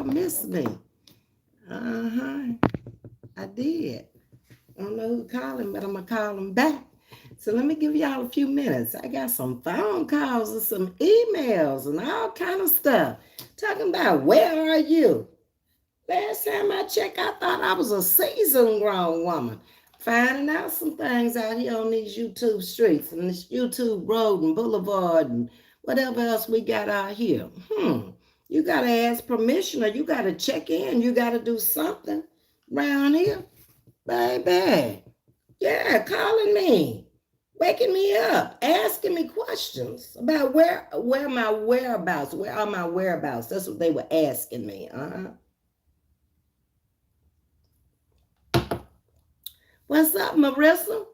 y'all miss me. Uh-huh. I did. I don't know who calling, but I'm gonna call them back. So let me give y'all a few minutes. I got some phone calls and some emails and all kind of stuff talking about where are you? Last time I checked, I thought I was a seasoned grown woman. Finding out some things out here on these YouTube streets and this YouTube road and boulevard and whatever else we got out here. You gotta ask permission or you gotta check in. You gotta do something around here, baby. Yeah, calling me, waking me up, asking me questions about where my whereabouts, where are my whereabouts. That's what they were asking me. What's up, Marissa?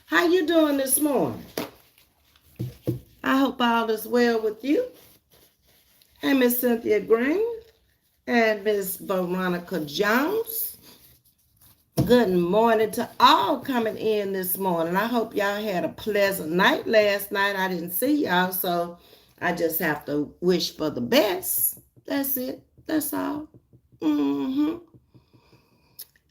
How you doing this morning? I hope all is well with you. Hey, Miss Cynthia Green and Miss Veronica Jones. Good morning to all coming in this morning. I hope y'all had a pleasant night last night. I didn't see y'all, so I just have to wish for the best. That's it. That's all.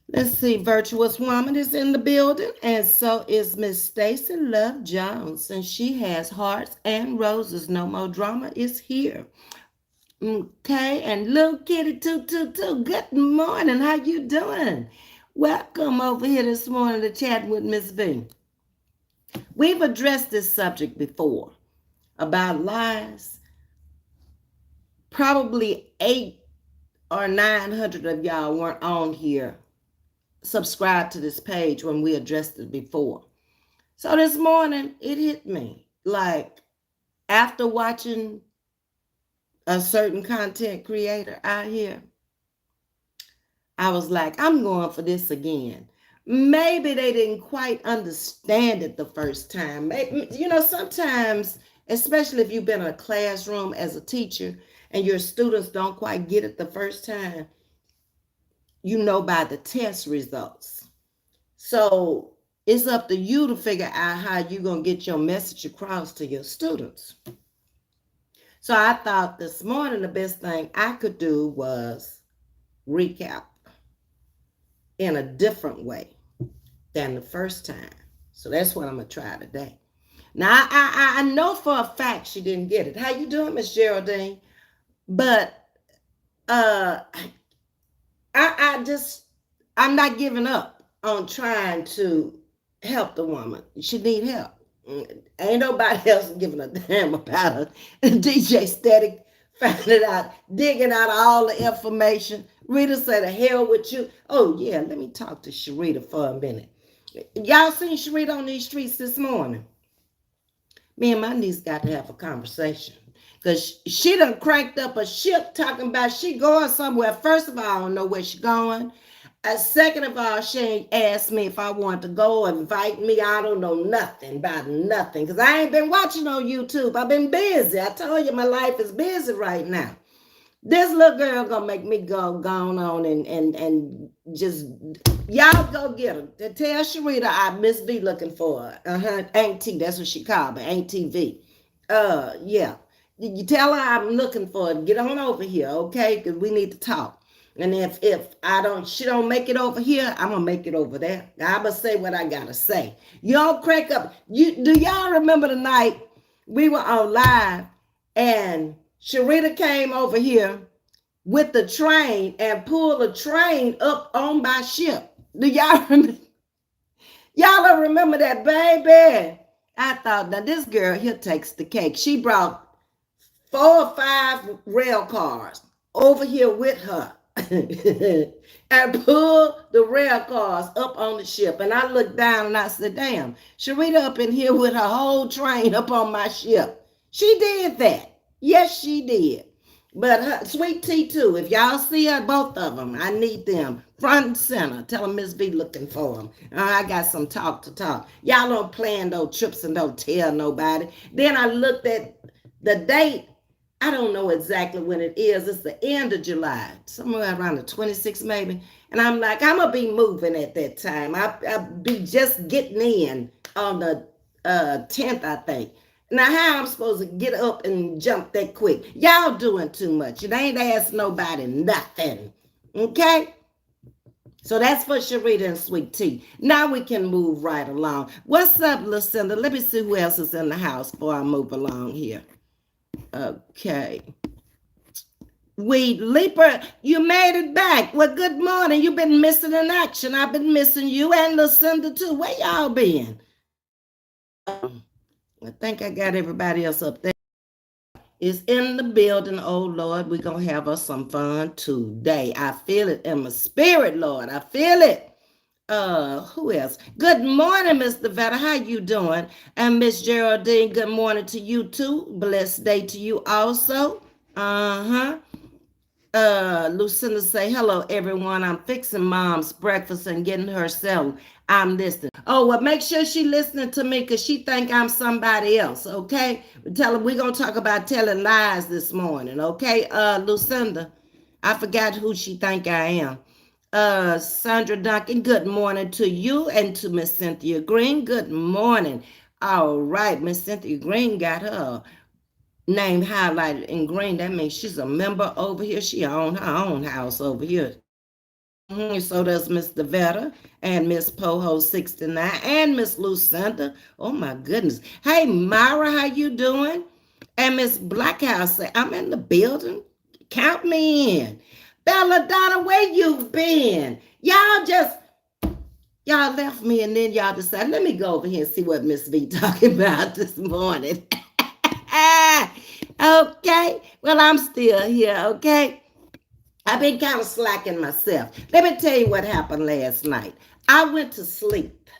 Let's see, Virtuous Woman is in the building, and so is Miss Stacy Love Jones, and she has hearts and roses. No More Drama is here. Okay, and little kitty 222, good morning. How you doing? Welcome over here this morning to chat with Ms.V. We've addressed this subject before about lies. Probably 800 or 900 of y'all weren't on here subscribe to this page when we addressed it before. So this morning it hit me like after watching a certain content creator out here, I was like, I'm going for this again. Maybe they didn't quite understand it the first time. Maybe, sometimes, especially if you've been in a classroom as a teacher and your students don't quite get it the first time, by the test results. So it's up to you to figure out how you're going to get your message across to your students. So I thought this morning the best thing I could do was recap in a different way than the first time. So that's what I'm going to try today. Now, I know for a fact she didn't get it. How you doing, Miss Geraldine? But I'm not giving up on trying to help the woman. She need help. Ain't nobody else giving a damn about her. DJ Static found it out, digging out all the information. Rita said, the hell with you. Oh, yeah, let me talk to Sharita for a minute. Y'all seen Sharita on these streets this morning? Me and my niece got to have a conversation. Because she done cranked up a ship talking about she going somewhere. First of all, I don't know where she going. Second of all, she ain't asked me if I want to go, invite me. I don't know nothing about nothing. Because I ain't been watching on YouTube. I've been busy. I told you my life is busy right now. This little girl gonna make me go on and just, y'all go get her. Tell Sharita I Ms.V looking for her. Auntie, that's what she called me, Auntie V. Yeah. You tell her I'm looking for her. Get on over here, okay? Because we need to talk. And if she don't make it over here, I'm gonna make it over there. I'ma say what I gotta say. Y'all crank up. Do y'all remember the night we were on live and Sharita came over here with the train and pulled the train up on my ship? Do y'all remember? Y'all don't remember that, baby? I thought, now this girl here takes the cake. She brought 4 or 5 rail cars over here with her and pulled the rail cars up on the ship. And I looked down and I said, damn, Sharita up in here with her whole train up on my ship. She did that. Yes, she did. But her, Sweet Tea too. If y'all see her, both of them, I need them front and center. Tell them Ms.V looking for them. I got some talk to talk. Y'all don't plan those trips and don't tell nobody. Then I looked at the date. I don't know exactly when it is. It's the end of July, somewhere around the 26th maybe. And I'm like, I'm going to be moving at that time. I'll be just getting in on the 10th, I think. Now, how I'm supposed to get up and jump that quick? Y'all doing too much. It ain't asked nobody nothing. Okay? So that's for Sharita and Sweet Tea. Now we can move right along. What's up, Lucinda? Let me see who else is in the house before I move along here. Okay. Weed Leaper, you made it back. Well, good morning. You've been missing in action. I've been missing you and Lucinda too. Where y'all been? I think I got everybody else up there. Is in the building. Oh Lord, we're gonna have us some fun today. I feel it in my spirit, Lord. I feel it. Who else? Good morning, Mr. Vetter. How you doing? And Miss Geraldine, good morning to you too. Blessed day to you also. Uh-huh. Lucinda say, hello everyone. I'm fixing mom's breakfast and getting her settled. I'm listening. Oh, well, make sure she listening to me because she think I'm somebody else, okay? Tell her we're going to talk about telling lies this morning, okay? Lucinda, I forgot who she think I am. Sandra Duncan, good morning to you and to Miss Cynthia Green. Good morning. All right, Miss Cynthia Green got her name highlighted in green. That means she's a member over here. She owns her own house over here. So does Mr. Vetter and Miss Poho 69 and Miss Lucinda. Oh my goodness. Hey Myra, how you doing? And Miss Blackhouse say, I'm in the building. Count me in. Belladonna, where you been? Y'all left me and then y'all decided, let me go over here and see what Ms. V talking about this morning. Okay, well, I'm still here, okay? I've been kind of slacking myself. Let me tell you what happened last night. I went to sleep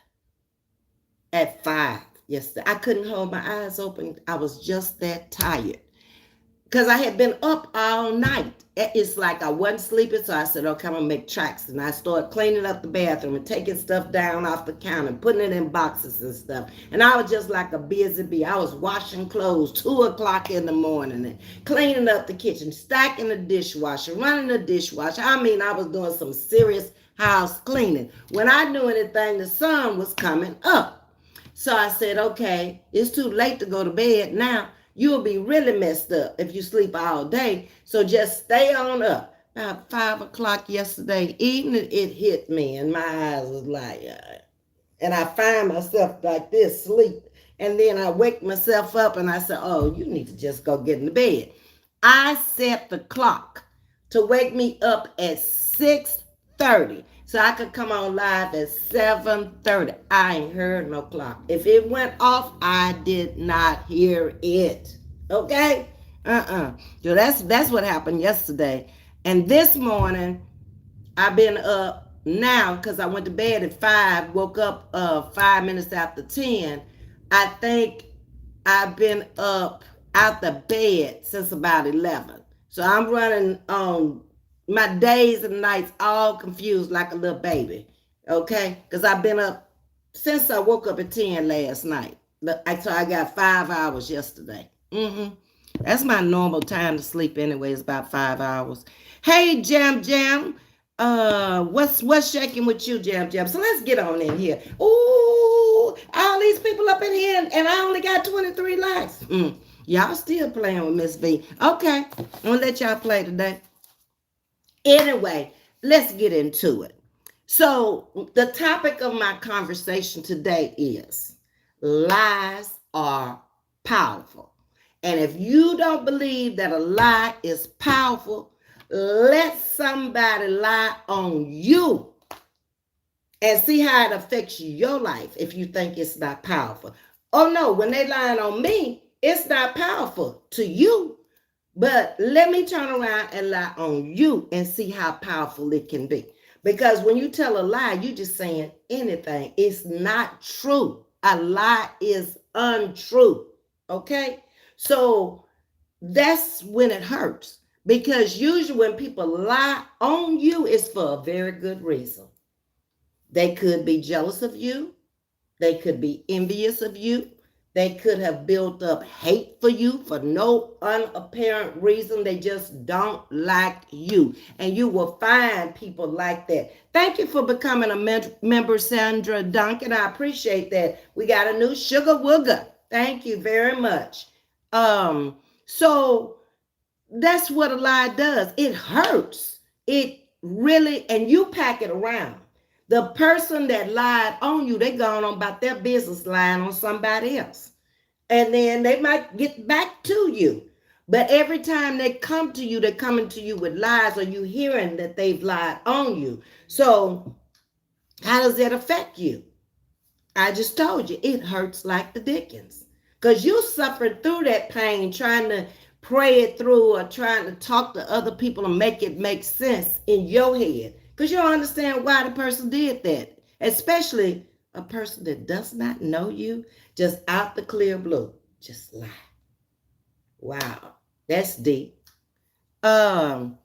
at 5 yesterday. I couldn't hold my eyes open. I was just that tired because I had been up all night. It's like I wasn't sleeping, so I said, okay, I'm going to make tracks. And I started cleaning up the bathroom and taking stuff down off the counter and putting it in boxes and stuff. And I was just like a busy bee. I was washing clothes 2 o'clock in the morning and cleaning up the kitchen, stacking the dishwasher, running the dishwasher. I mean, I was doing some serious house cleaning. When I knew anything, the sun was coming up. So I said, okay, it's too late to go to bed now. You'll be really messed up if you sleep all day. So just stay on up. About 5 o'clock yesterday evening, it hit me and my eyes was like, and I find myself like this, sleep. And then I wake myself up and I said, oh, you need to just go get in the bed. I set the clock to wake me up at 6:30 so I could come on live at 7:30. I ain't heard no clock. If it went off, I did not hear it. Okay? So that's what happened yesterday. And this morning, I've been up now because I went to bed at 5, woke up 5 minutes after 10. I think I've been up out the bed since about 11. So I'm running on my days and nights all confused like a little baby. Okay? Because I've been up since I woke up at 10 last night. So I got 5 hours yesterday. That's my normal time to sleep anyway. It's about 5 hours. Hey, Jam Jam. What's shaking with you, Jam Jam? So let's get on in here. Ooh, all these people up in here, and I only got 23 likes. Y'all still playing with Ms. V. Okay, I'm gonna let y'all play today. Anyway, let's get into it. So the topic of my conversation today is lies are powerful. And if you don't believe that a lie is powerful, let somebody lie on you and see how it affects your life if you think it's not powerful. Oh no, when they lying on me, it's not powerful to you. But let me turn around and lie on you and see how powerful it can be. Because when you tell a lie, you're just saying anything. It's not true. A lie is untrue. Okay? So that's when it hurts. Because usually when people lie on you, it's for a very good reason. They could be jealous of you. They could be envious of you. They could have built up hate for you for no unapparent reason. They just don't like you. And you will find people like that. Thank you for becoming a member, Sandra Duncan. I appreciate that. We got a new sugar wooger. Thank you very much. Um, so that's what a lie does. It hurts. It really, and you pack it around. The person that lied on you, they gone on about their business lying on somebody else. And then they might get back to you. But every time they come to you, they're coming to you with lies, or you hearing that they've lied on you. So how does that affect you? I just told you, it hurts like the dickens. Because you suffered through that pain trying to pray it through, or trying to talk to other people and make it make sense in your head. Because you don't understand why the person did that. Especially a person that does not know you, just out the clear blue. Just lie. Wow. That's deep. Um,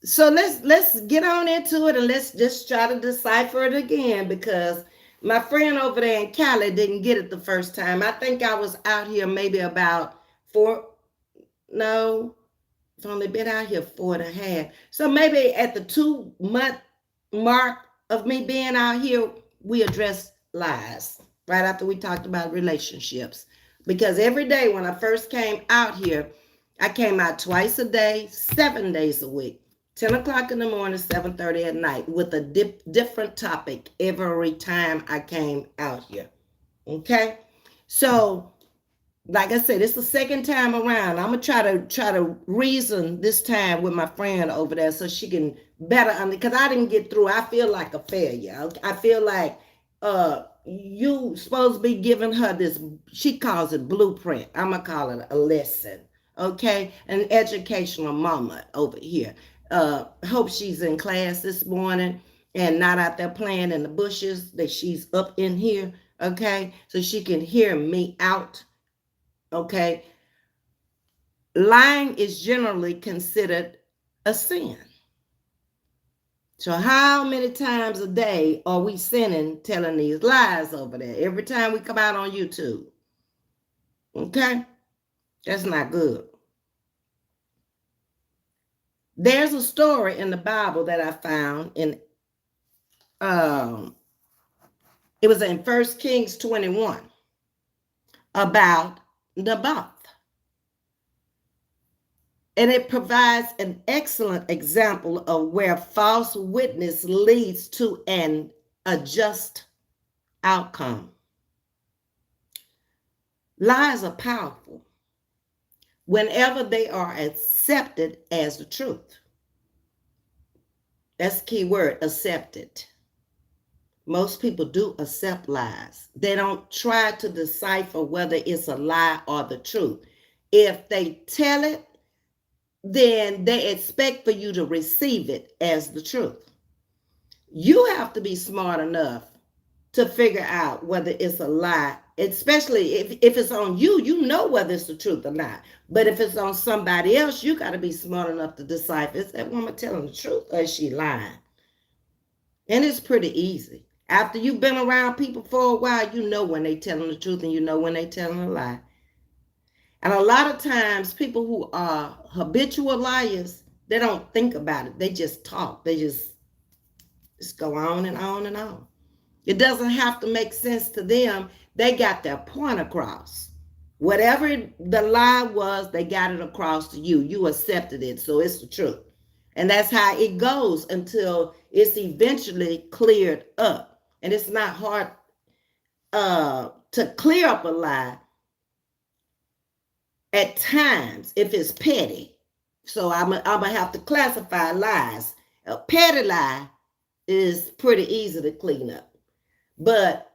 so let's get on into it, and let's just try to decipher it again, because my friend over there in Cali didn't get it the first time. I think I was out here maybe about four, no, I've only been out here 4.5. So maybe at the 2 month mark of me being out here, we addressed lies right after we talked about relationships. Because every day when I first came out here, I came out twice a day, 7 days a week. 10 o'clock in the morning, 7:30 at night, with a different topic every time I came out here. Okay? So like I said, it's the second time around. I'm gonna try to reason this time with my friend over there so she can better because I didn't get through. I feel like a failure. I feel like you supposed to be giving her this. She calls it blueprint. I'm gonna call it a lesson. Okay, an educational moment over here. Hope she's in class this morning and not out there playing in the bushes. That she's up in here. Okay, so she can hear me out. Okay, lying is generally considered a sin. So how many times a day are we sinning telling these lies over there? Every time we come out on YouTube. Okay, that's not good. There's a story in the Bible that I found in it was in 1 Kings 21 about Naboth. And it provides an excellent example of where false witness leads to an unjust outcome. Lies are powerful whenever they are accepted as the truth. That's the key word, accepted. Most people do accept lies. They don't try to decipher whether it's a lie or the truth. If they tell it, then they expect for you to receive it as the truth. You have to be smart enough to figure out whether it's a lie, especially if it's on you, you know whether it's the truth or not. But if it's on somebody else, you got to be smart enough to decipher, is that woman telling the truth or is she lying? And it's pretty easy. After you've been around people for a while, you know when they telling the truth and you know when they telling a lie. And a lot of times people who are habitual liars, they don't think about it. They just talk. They just go on and on and on. It doesn't have to make sense to them. They got their point across. Whatever the lie was, they got it across to you. You accepted it, so it's the truth. And that's how it goes until it's eventually cleared up. And it's not hard to clear up a lie at times if it's petty. So I'm gonna have to classify lies. A petty lie is pretty easy to clean up. But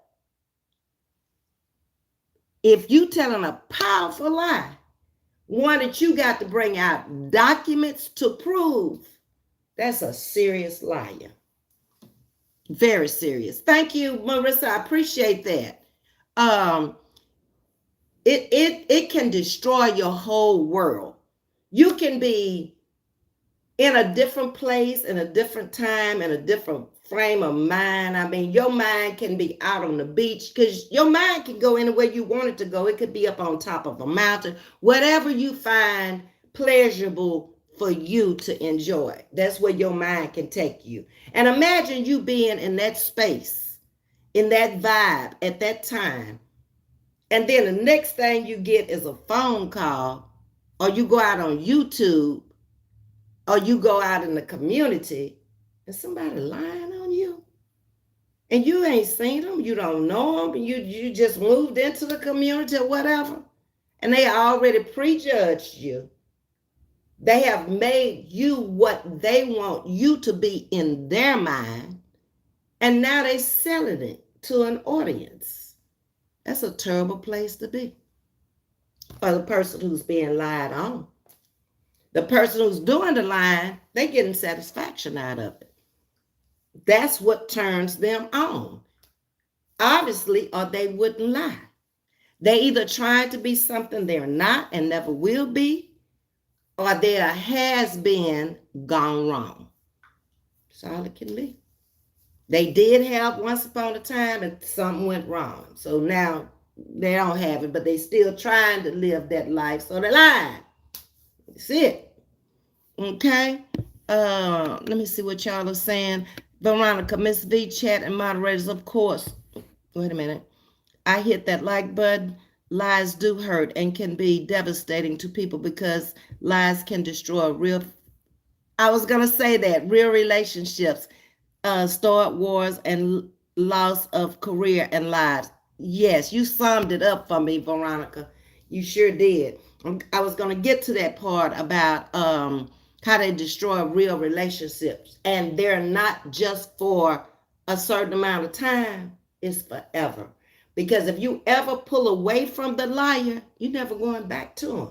if you telling a powerful lie, one that you got to bring out documents to prove, that's a serious liar. Very serious. Thank you, Marissa. I appreciate that. It can destroy your whole world. You can be in a different place, in a different time, in a different frame of mind. I mean, your mind can be out on the beach because your mind can go anywhere you want it to go. It could be up on top of a mountain, whatever you find pleasurable for you to enjoy. That's where your mind can take you. And imagine you being in that space, in that vibe at that time, And then the next thing you get is a phone call, or you go out on YouTube, or you go out in the community, and somebody lying on you. And you ain't seen them, you don't know them, you just moved into the community or whatever, and they already prejudged you. They have made you what they want you to be in their mind, and now they selling it to an audience. That's a terrible place to be for the person who's being lied on. The person who's doing the lying, they getting satisfaction out of it. That's what turns them on. Obviously, or they wouldn't lie. They either trying to be something they're not and never will be, or there has been gone wrong. That's all it can be. They did have once upon a time and something went wrong. So now they don't have it, but they still trying to live that life. So they're lying. That's it. Okay. Let me see what y'all are saying. Veronica, Ms.V, chat and moderators, of course. Wait a minute. I hit that like button. Lies do hurt and can be devastating to people because lies can destroy real. I was gonna say that real relationships, start wars and loss of career and lives. Yes, you summed it up for me, Veronica. You sure did. I was going to get to that part about how they destroy real relationships. And they're not just for a certain amount of time, it's forever. Because if you ever pull away from the liar, you're never going back to him.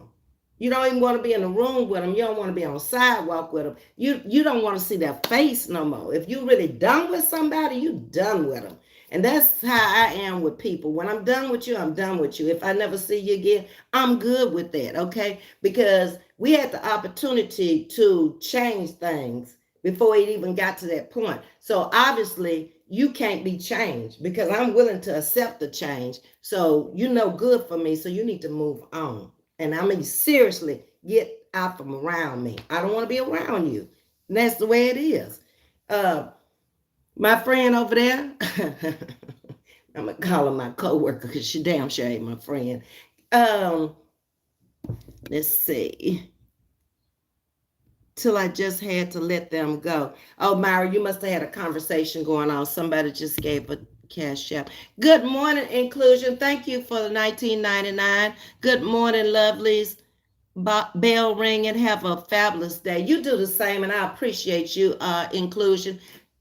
You don't even want to be in the room with them. You don't want to be on the sidewalk with them. You don't want to see their face no more. If you really done with somebody, you done with them. And that's how I am with people. When I'm done with you, I'm done with you. If I never see you again, I'm good with that, okay? Because we had the opportunity to change things before it even got to that point. So obviously, you can't be changed because I'm willing to accept the change. So you know good for me, so you need to move on. And I mean, seriously, get out from around me. I don't want to be around you. And that's the way it is. My friend over there, I'm going to call her my coworker because she damn sure ain't my friend. Let's see. Till I just had to let them go. Oh, Myra, you must have had a conversation going on. Somebody just gave a cash app. Good morning, inclusion. Thank you for the $19.99. Good morning, lovelies. Bell ring and have a fabulous day. You do the same, and I appreciate you, inclusion.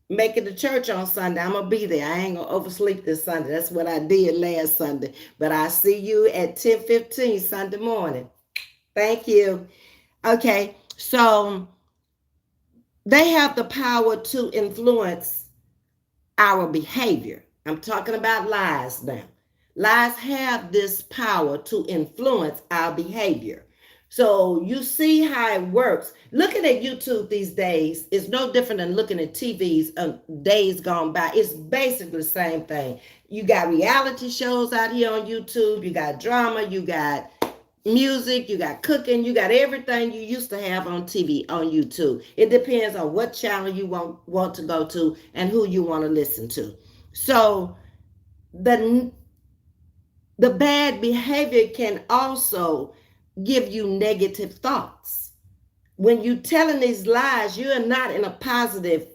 Make it to church on Sunday. I'm gonna be there. I ain't gonna oversleep this Sunday. That's what I did last Sunday. But I see you at 10:15 Sunday morning. Thank you. Okay, so they have the power to influence our behavior. I'm talking about lies now. Lies have this power to influence our behavior. So you see how it works. Looking at YouTube these days is no different than looking at TVs days gone by. It's basically the same thing. You got reality shows out here on YouTube. You got drama. You got music, you got cooking, you got everything you used to have on TV on YouTube. It depends on what channel you want to go to and who you want to listen to. So the bad behavior can also give you negative thoughts. When you telling these lies, you are not in a positive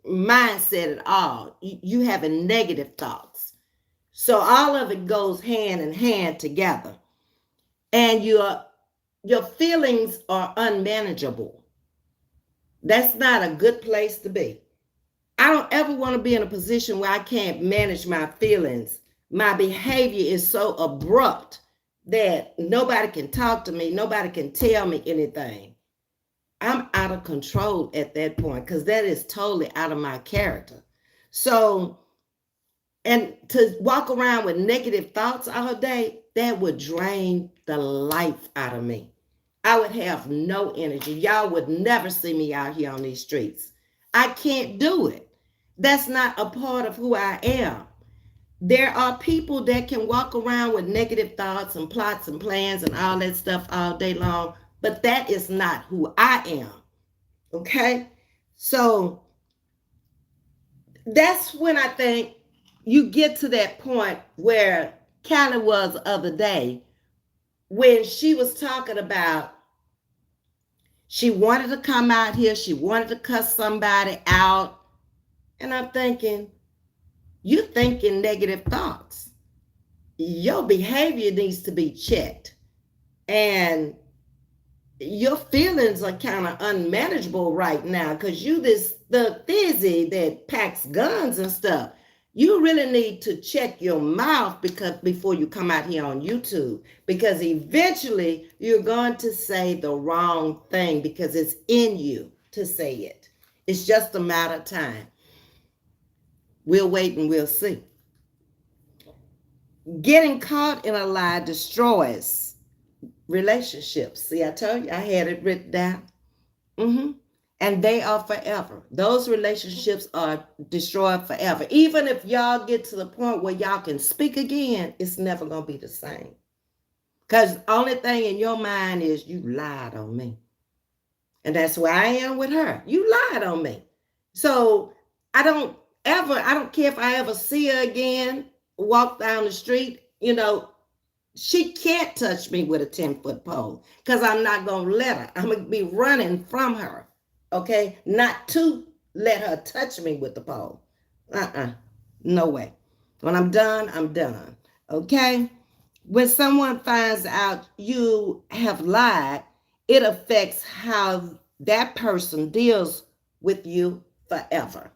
mindset at all. You having negative thoughts. So all of it goes hand in hand together. And your feelings are unmanageable. That's not a good place to be. I don't ever want to be in a position where I can't manage my feelings. My behavior is so abrupt that nobody can talk to me, nobody can tell me anything. I'm out of control at that point because that is totally out of my character. So, and to walk around with negative thoughts all day, that would drain the life out of me. I would have no energy. Y'all would never see me out here on these streets. I can't do it. That's not a part of who I am. There are people that can walk around with negative thoughts and plots and plans and all that stuff all day long, but that is not who I am. Okay? So that's when I think you get to that point where Callie was the other day when she was talking about she wanted to come out here, she wanted to cuss somebody out. And I'm thinking, you thinking negative thoughts. Your behavior needs to be checked. And your feelings are kind of unmanageable right now because you the fizzy that packs guns and stuff. You really need to check your mouth because before you come out here on YouTube, because eventually you're going to say the wrong thing because it's in you to say it. It's just a matter of time. We'll wait and we'll see. Getting caught in a lie destroys relationships. See, I told you I had it written down. And they are forever. Those relationships are destroyed forever. Even if y'all get to the point where y'all can speak again, it's never going to be the same. Because the only thing in your mind is you lied on me. And that's where I am with her. You lied on me. So I don't care if I ever see her again, walk down the street, she can't touch me with a 10-foot pole because I'm not going to let her. I'm going to be running from her, okay? Not to let her touch me with the pole. No way. When I'm done, I'm done, okay? When someone finds out you have lied, it affects how that person deals with you forever.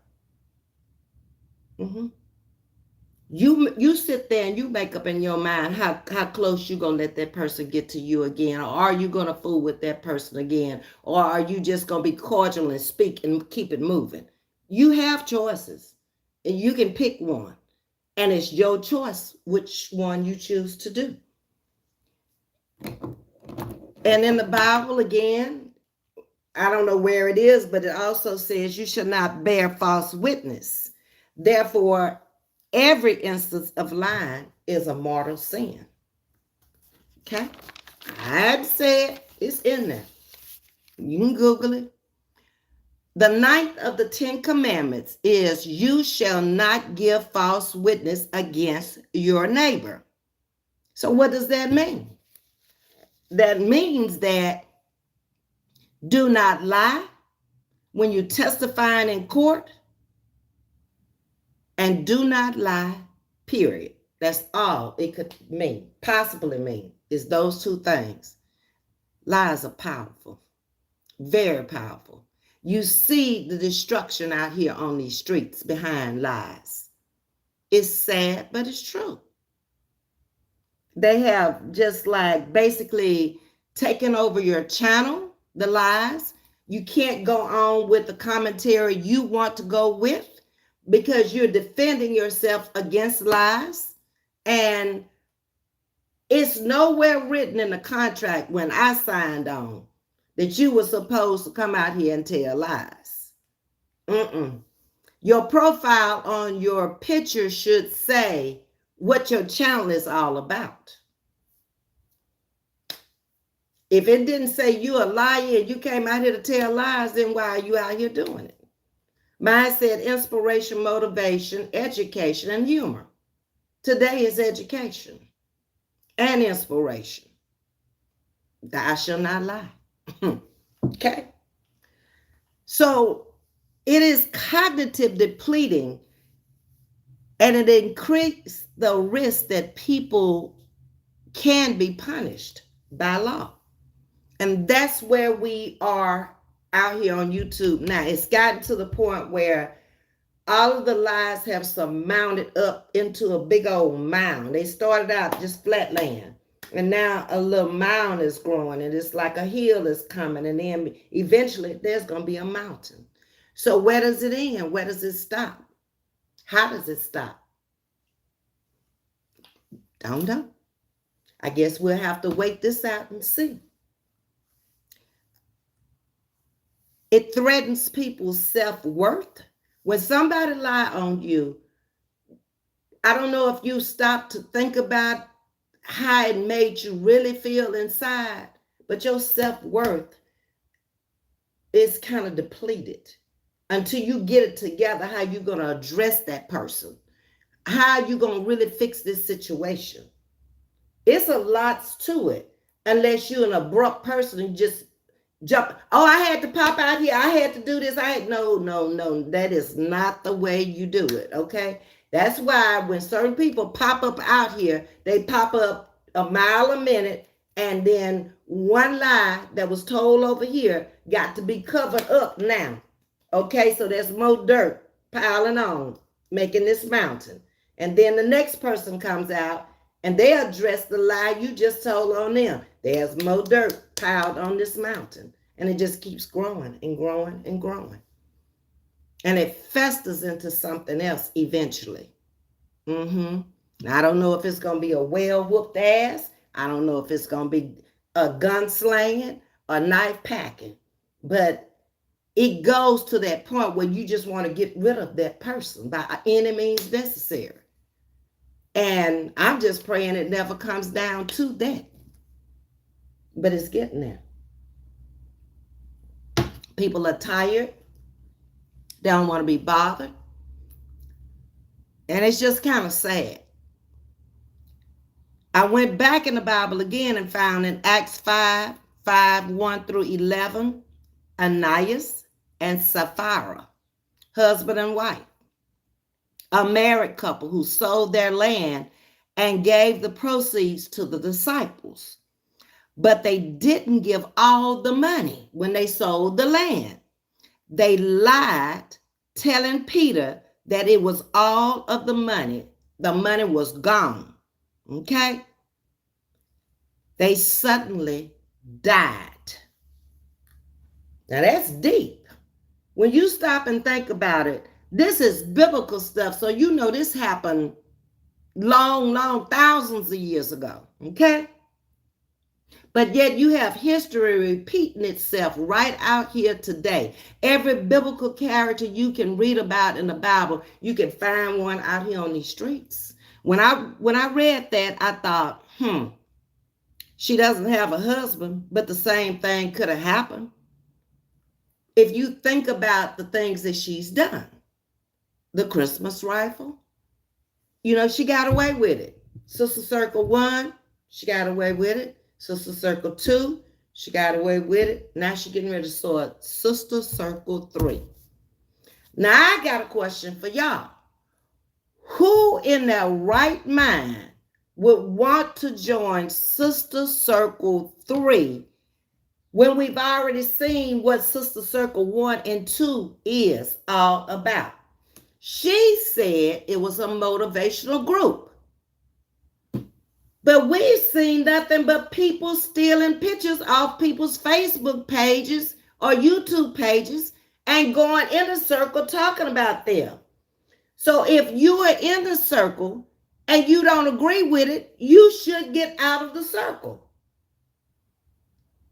You sit there and you make up in your mind how close you gonna let that person get to you again, or are you gonna fool with that person again, or are you just gonna be cordial and speak and keep it moving? You have choices, and you can pick one, and it's your choice which one you choose to do. And in the Bible again, I don't know where it is, but it also says you should not bear false witness. Therefore, every instance of lying is a mortal sin. Okay? I had to say it. It's in there. You can Google it. The ninth of the 10 commandments is you shall not give false witness against your neighbor. So what does that mean? That means that do not lie when you're testifying in court, and do not lie, period. That's all it could mean, possibly mean, is those two things. Lies are powerful, very powerful. You see the destruction out here on these streets behind lies. It's sad, but it's true. They have just like basically taken over your channel, the lies. You can't go on with the commentary you want to go with because you're defending yourself against lies. And it's nowhere written in the contract when I signed on that you were supposed to come out here and tell lies. Your profile on your picture should say what your channel is all about. If it didn't say you a liar and you came out here to tell lies, then why are you out here doing it? Mine said inspiration, motivation, education, and humor. Today is education and inspiration. I shall not lie. Okay? So it is cognitive depleting, and it increases the risk that people can be punished by law. And that's where we are out here on YouTube now. It's gotten to the point where all of the lies have surmounted up into a big old mound. They started out just flat land, and now a little mound is growing, and it's like a hill is coming, and then eventually there's going to be a mountain. So where does it end? Where does it stop? How does it stop? Don't know. I guess we'll have to wait this out and see. It threatens people's self-worth. When somebody lies on you, I don't know if you stop to think about how it made you really feel inside, but your self-worth is kind of depleted until you get it together how you're going to address that person, how you're going to really fix this situation. It's a lot to it. Unless you're an abrupt person and just jump. Oh, I had to pop out here. I had to do this. No, no, no. That is not the way you do it. Okay. That's why when certain people pop up out here, they pop up a mile a minute, and then one lie that was told over here got to be covered up now. Okay, so there's more dirt piling on, making this mountain. And then the next person comes out and they address the lie you just told on them. There's more dirt piled on this mountain. And it just keeps growing and growing and growing. And it festers into something else eventually. Now, I don't know if it's going to be a well-whooped ass. I don't know if it's going to be a gun slanging or knife packing. But it goes to that point where you just want to get rid of that person by any means necessary. And I'm just praying it never comes down to that. But it's getting there. People are tired. They don't want to be bothered. And it's just kind of sad. I went back in the Bible again and found in Acts 5, 1 through 11, Ananias and Sapphira, husband and wife, a married couple who sold their land and gave the proceeds to the disciples. But they didn't give all the money when they sold the land. They lied, telling Peter that it was all of the money. The money was gone. Okay? They suddenly died. Now that's deep. When you stop and think about it, this is biblical stuff. So you know this happened long, thousands of years ago. Okay? But yet you have history repeating itself right out here today. Every biblical character you can read about in the Bible, you can find one out here on these streets. When I read that, I thought, she doesn't have a husband, but the same thing could have happened. If you think about the things that she's done, the Christmas rifle, she got away with it. Sister Circle 1, she got away with it. Sister Circle 2, she got away with it. Now she's getting ready to start Sister Circle 3. Now I got a question for y'all. Who in their right mind would want to join Sister Circle 3 when we've already seen what Sister Circle 1 and 2 is all about? She said it was a motivational group. But we've seen nothing but people stealing pictures off people's Facebook pages or YouTube pages and going in the circle talking about them. So if you are in the circle and you don't agree with it, you should get out of the circle.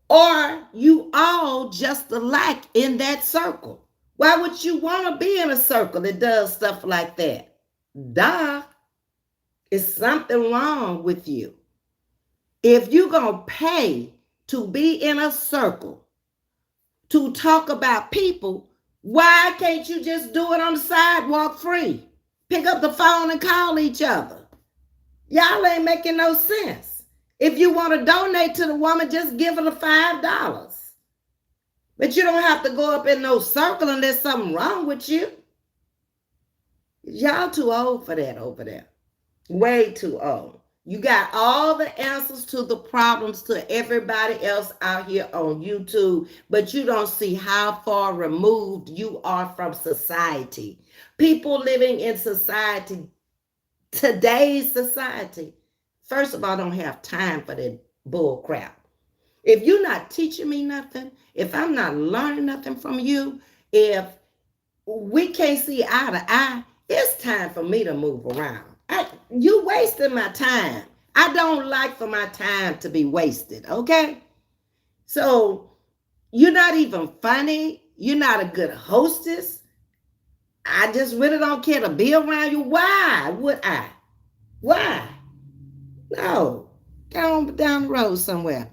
Or you all just alike in that circle. Why would you want to be in a circle that does stuff like that? Duh. Is something wrong with you? If you're going to pay to be in a circle to talk about people, why can't you just do it on the sidewalk free? Pick up the phone and call each other. Y'all ain't making no sense. If you want to donate to the woman, just give her the $5. But you don't have to go up in no circle unless something wrong with you. Y'all too old for that over there. Way too old. You got all the answers to the problems to everybody else out here on YouTube, but you don't see how far removed you are from society. People living in society, today's society, first of all, don't have time for that bull crap. If you're not teaching me nothing, if I'm not learning nothing from you, if we can't see eye to eye, it's time for me to move around. You wasting my time. I don't like for my time to be wasted, okay? So you're not even funny. You're not a good hostess. I just really don't care to be around you. Why would I? Why? No. Go on down the road somewhere.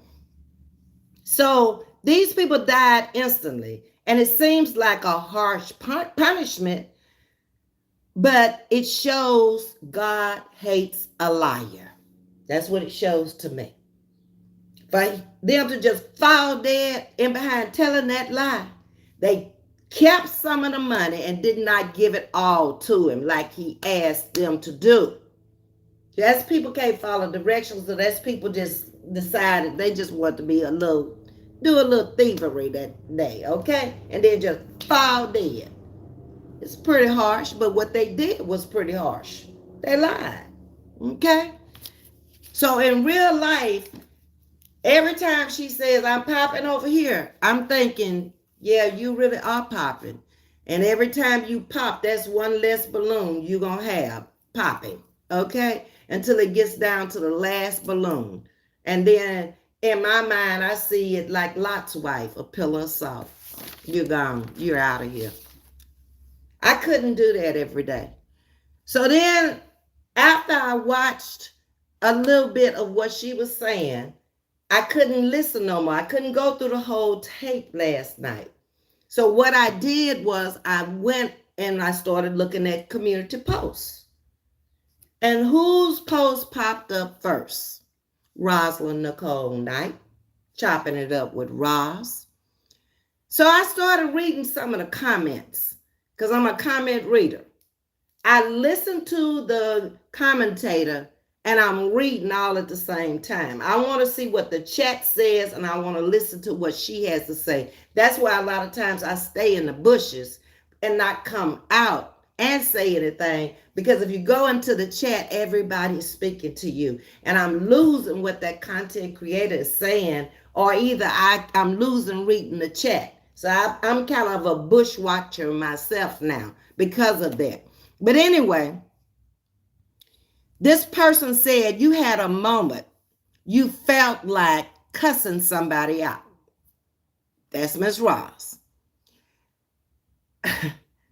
So these people died instantly, and it seems like a harsh punishment, but it shows God hates a liar. That's what it shows to me. For them to just fall dead in behind telling that lie, they kept some of the money and did not give it all to him like he asked them to do. That's people can't follow directions, so that's people just decided they just want to be do a little thievery that day, okay? And then just fall dead. It's pretty harsh, but what they did was pretty harsh. They lied, okay? So in real life, every time she says, I'm popping over here, I'm thinking, yeah, you really are popping. And every time you pop, that's one less balloon you're going to have popping, okay? Until it gets down to the last balloon. And then in my mind, I see it like Lot's wife, a pillar of salt. You're gone. You're out of here. I couldn't do that every day. So then after I watched a little bit of what she was saying, I couldn't listen no more. I couldn't go through the whole tape last night. So what I did was I went and I started looking at community posts. And whose post popped up first? Rosalind Nicole Knight, chopping it up with Roz. So I started reading some of the comments because I'm a comment reader. I listened to the commentator and I'm reading all at the same time. I want to see what the chat says and I want to listen to what she has to say. That's why a lot of times I stay in the bushes and not come out and say anything, because if you go into the chat, everybody's speaking to you and I'm losing what that content creator is saying, or either I'm losing reading the chat. So I'm kind of a bushwatcher myself now because of that. But anyway, this person said you had a moment you felt like cussing somebody out. That's Miss Ross.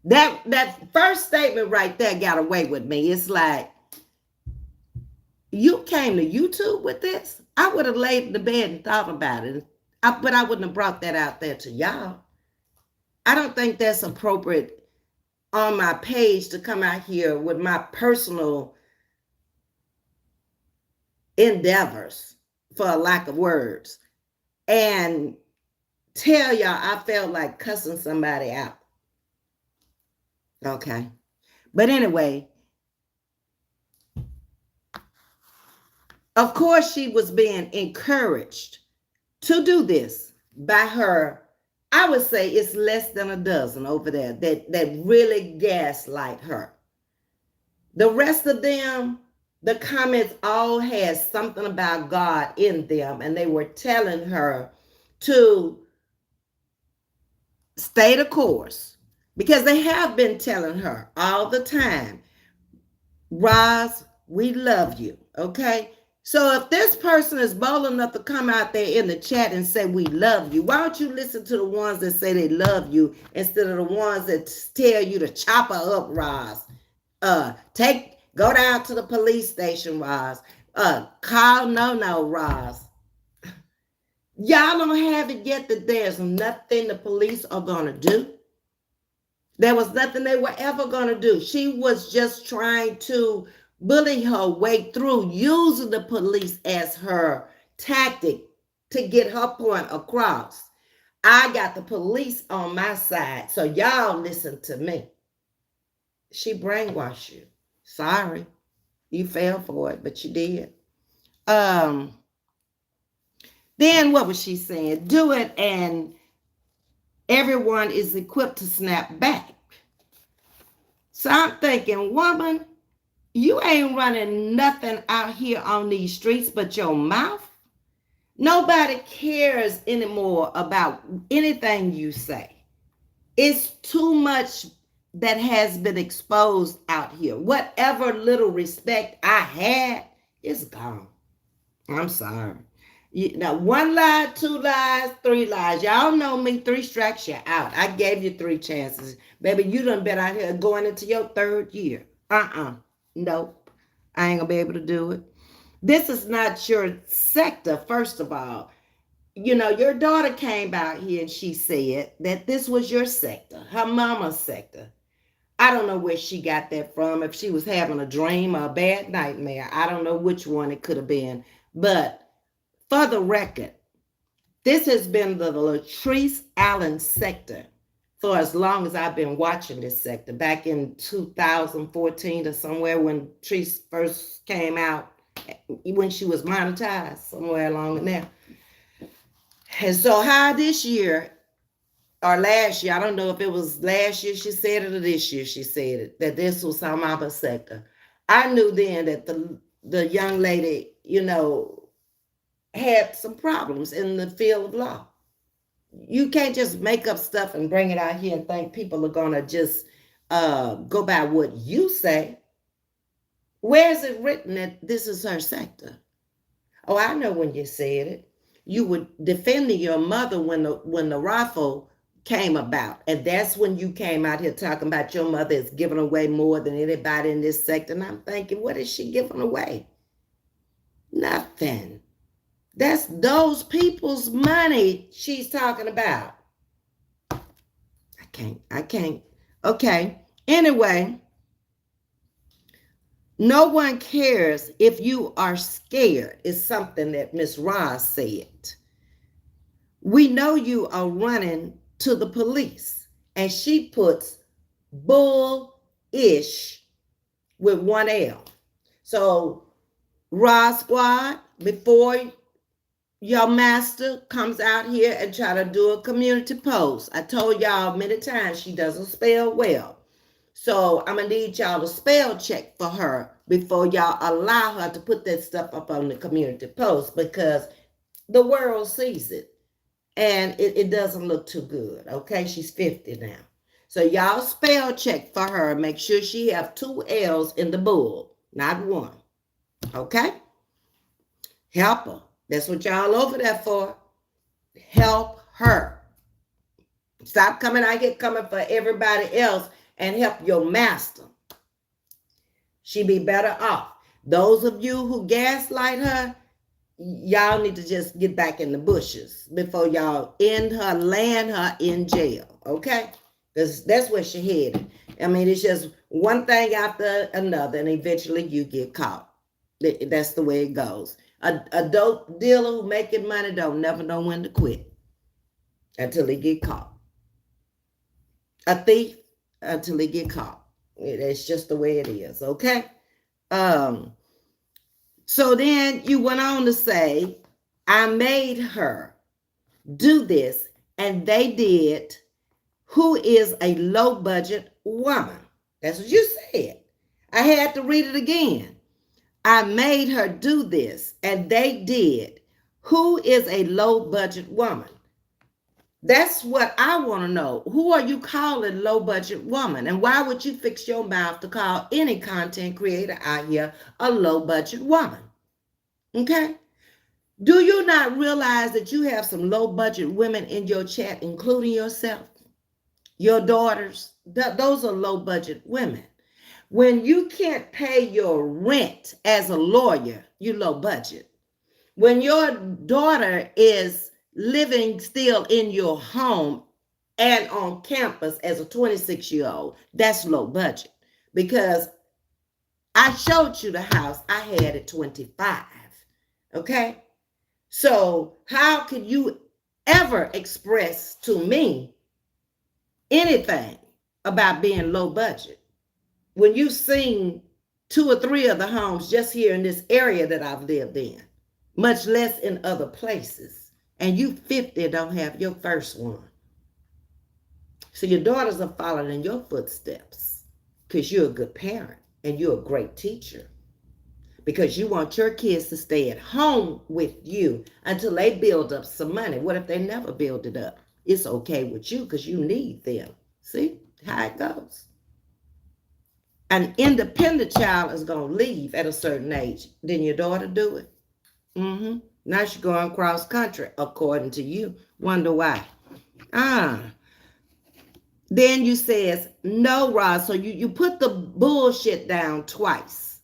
That first statement right there got away with me. It's like, you came to YouTube with this? I would have laid in the bed and thought about it, but I wouldn't have brought that out there to y'all. I don't think that's appropriate on my page to come out here with my personal endeavors, for a lack of words, and tell y'all I felt like cussing somebody out. Okay. But anyway, of course she was being encouraged to do this by her, I would say it's less than a dozen over there that really gaslight her. The rest of them, the comments all had something about God in them, and they were telling her to stay the course, because they have been telling her all the time, Roz, we love you, okay? So if this person is bold enough to come out there in the chat and say we love you, why don't you listen to the ones that say they love you instead of the ones that tell you to chop her up, Roz? Go down to the police station, Roz. Call no, Roz. Y'all don't have it yet that there's nothing the police are going to do. There was nothing they were ever going to do. She was just trying to bully her way through, using the police as her tactic to get her point across. I got the police on my side, so y'all listen to me. She brainwashed you. Sorry. You fell for it, but you did. Then what was she saying? Do it and everyone is equipped to snap back. So I'm thinking, woman, you ain't running nothing out here on these streets but your mouth. Nobody cares anymore about anything you say. It's too much that has been exposed out here. Whatever little respect I had is gone. I'm sorry. Now, one lie, two lies, three lies. Y'all know me, 3 strikes, you're out. I gave you 3 chances. Baby, you done been out here going into your 3rd year. Nope. I ain't gonna be able to do it. This is not your sector, first of all. You know, your daughter came out here and she said that this was your sector, her mama's sector. I don't know where she got that from, if she was having a dream or a bad nightmare. I don't know which one it could have been. But for the record, this has been the Latrice Allen sector for as long as I've been watching this sector. Back in 2014 or somewhere when Latrice first came out, when she was monetized, somewhere along in there. And so how this year or last year, I don't know if it was last year she said it or this year she said it, that this was some other sector. I knew then that the young lady, had some problems in the field of law. You can't just make up stuff and bring it out here and think people are gonna just go by what you say. Where is it written that this is her sector? Oh, I know when you said it. You were defending your mother when the rifle came about. And that's when you came out here talking about your mother is giving away more than anybody in this sector. And I'm thinking, what is she giving away? Nothing. That's those people's money she's talking about. I can't. Okay. Anyway, no one cares if you are scared, is something that Miss Ross said. We know you are running to the police. And she puts bullish with one L. So, Ross Squad, before your master comes out here and try to do a community post, I told y'all many times she doesn't spell well. So I'm going to need y'all to spell check for her before y'all allow her to put that stuff up on the community post, because the world sees it and it doesn't look too good. Okay, she's 50 now. So y'all spell check for her. Make sure she have 2 L's in the bull, not 1. Okay? Help her. That's what y'all over there for. Help her. Stop coming out here coming for everybody else and help your master. She be better off. Those of you who gaslight her, y'all need to just get back in the bushes before y'all end her, land her in jail. Okay? Because that's where she headed. I mean, it's just one thing after another, and eventually you get caught. That's the way it goes. A dope dealer who making money don't never know when to quit until he get caught. A thief until he get caught. That's just the way it is, okay? So then you went on to say, I made her do this, and they did. Who is a low budget woman? That's what you said. I had to read it again. I made her do this, and they did. Who is a low budget woman? That's what I want to know. Who are you calling low budget woman? And why would you fix your mouth to call any content creator out here a low budget woman? Okay? Do you not realize that you have some low budget women in your chat, including yourself, your daughters? Those are low budget women. When you can't pay your rent as a lawyer, you low budget. When your daughter is living still in your home and on campus as a 26-year-old, that's low budget. Because I showed you the house I had at 25. Okay? So how can you ever express to me anything about being low budget when you've seen 2 or 3 of the homes just here in this area that I've lived in, much less in other places, and you 50 don't have your first one? So your daughters are following in your footsteps because you're a good parent and you're a great teacher, because you want your kids to stay at home with you until they build up some money. What if they never build it up? It's okay with you because you need them. See how it goes. An independent child is going to leave at a certain age. Didn't your daughter do it? Now she's going cross country, according to you. Wonder why. Then you says, no, Roz. So you put the bullshit down twice.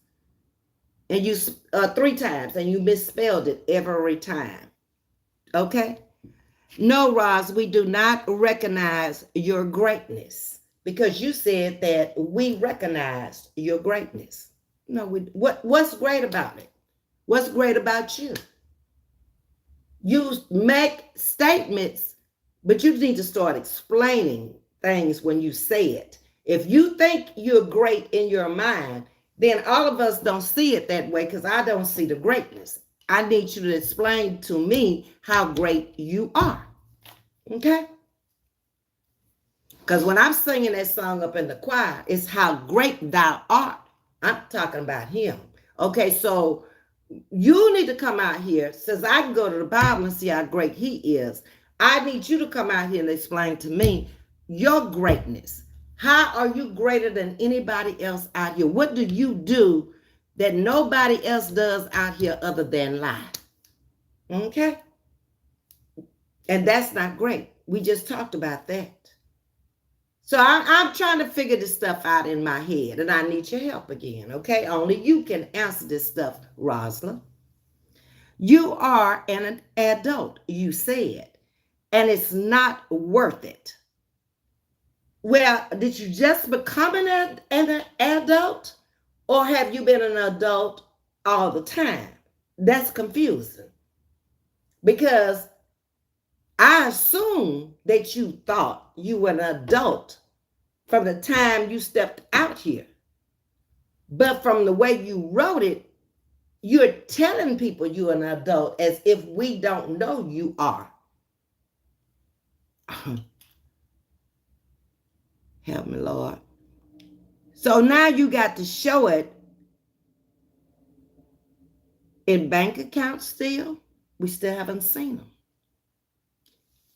And you 3 times, and you misspelled it every time. Okay? No, Roz, we do not recognize your greatness. because you said that we recognized your greatness. No, what's great about it? What's great about you? You make statements, but you need to start explaining things when you say it. If you think you're great in your mind, then all of us don't see it that way because I don't see the greatness. I need you to explain to me how great you are. Okay? Because when I'm singing that song up in the choir, it's how great thou art. I'm talking about him. Okay, so you need to come out here, since I can go to the Bible and see how great he is. I need you to come out here and explain to me your greatness. How are you greater than anybody else out here? What do you do that nobody else does out here other than lie? Okay? And that's not great. We just talked about that. So I'm trying to figure this stuff out in my head, and I need your help again, okay? Only you can answer this stuff, Rosalind. You are an adult, you said, and it's not worth it. Well, did you just become an adult, or have you been an adult all the time? That's confusing, because I assume that you thought you were an adult from the time you stepped out here. But from the way you wrote it, you're telling people you're an adult as if we don't know you are. Help me, Lord. So now you got to show it in bank accounts still. We still haven't seen them.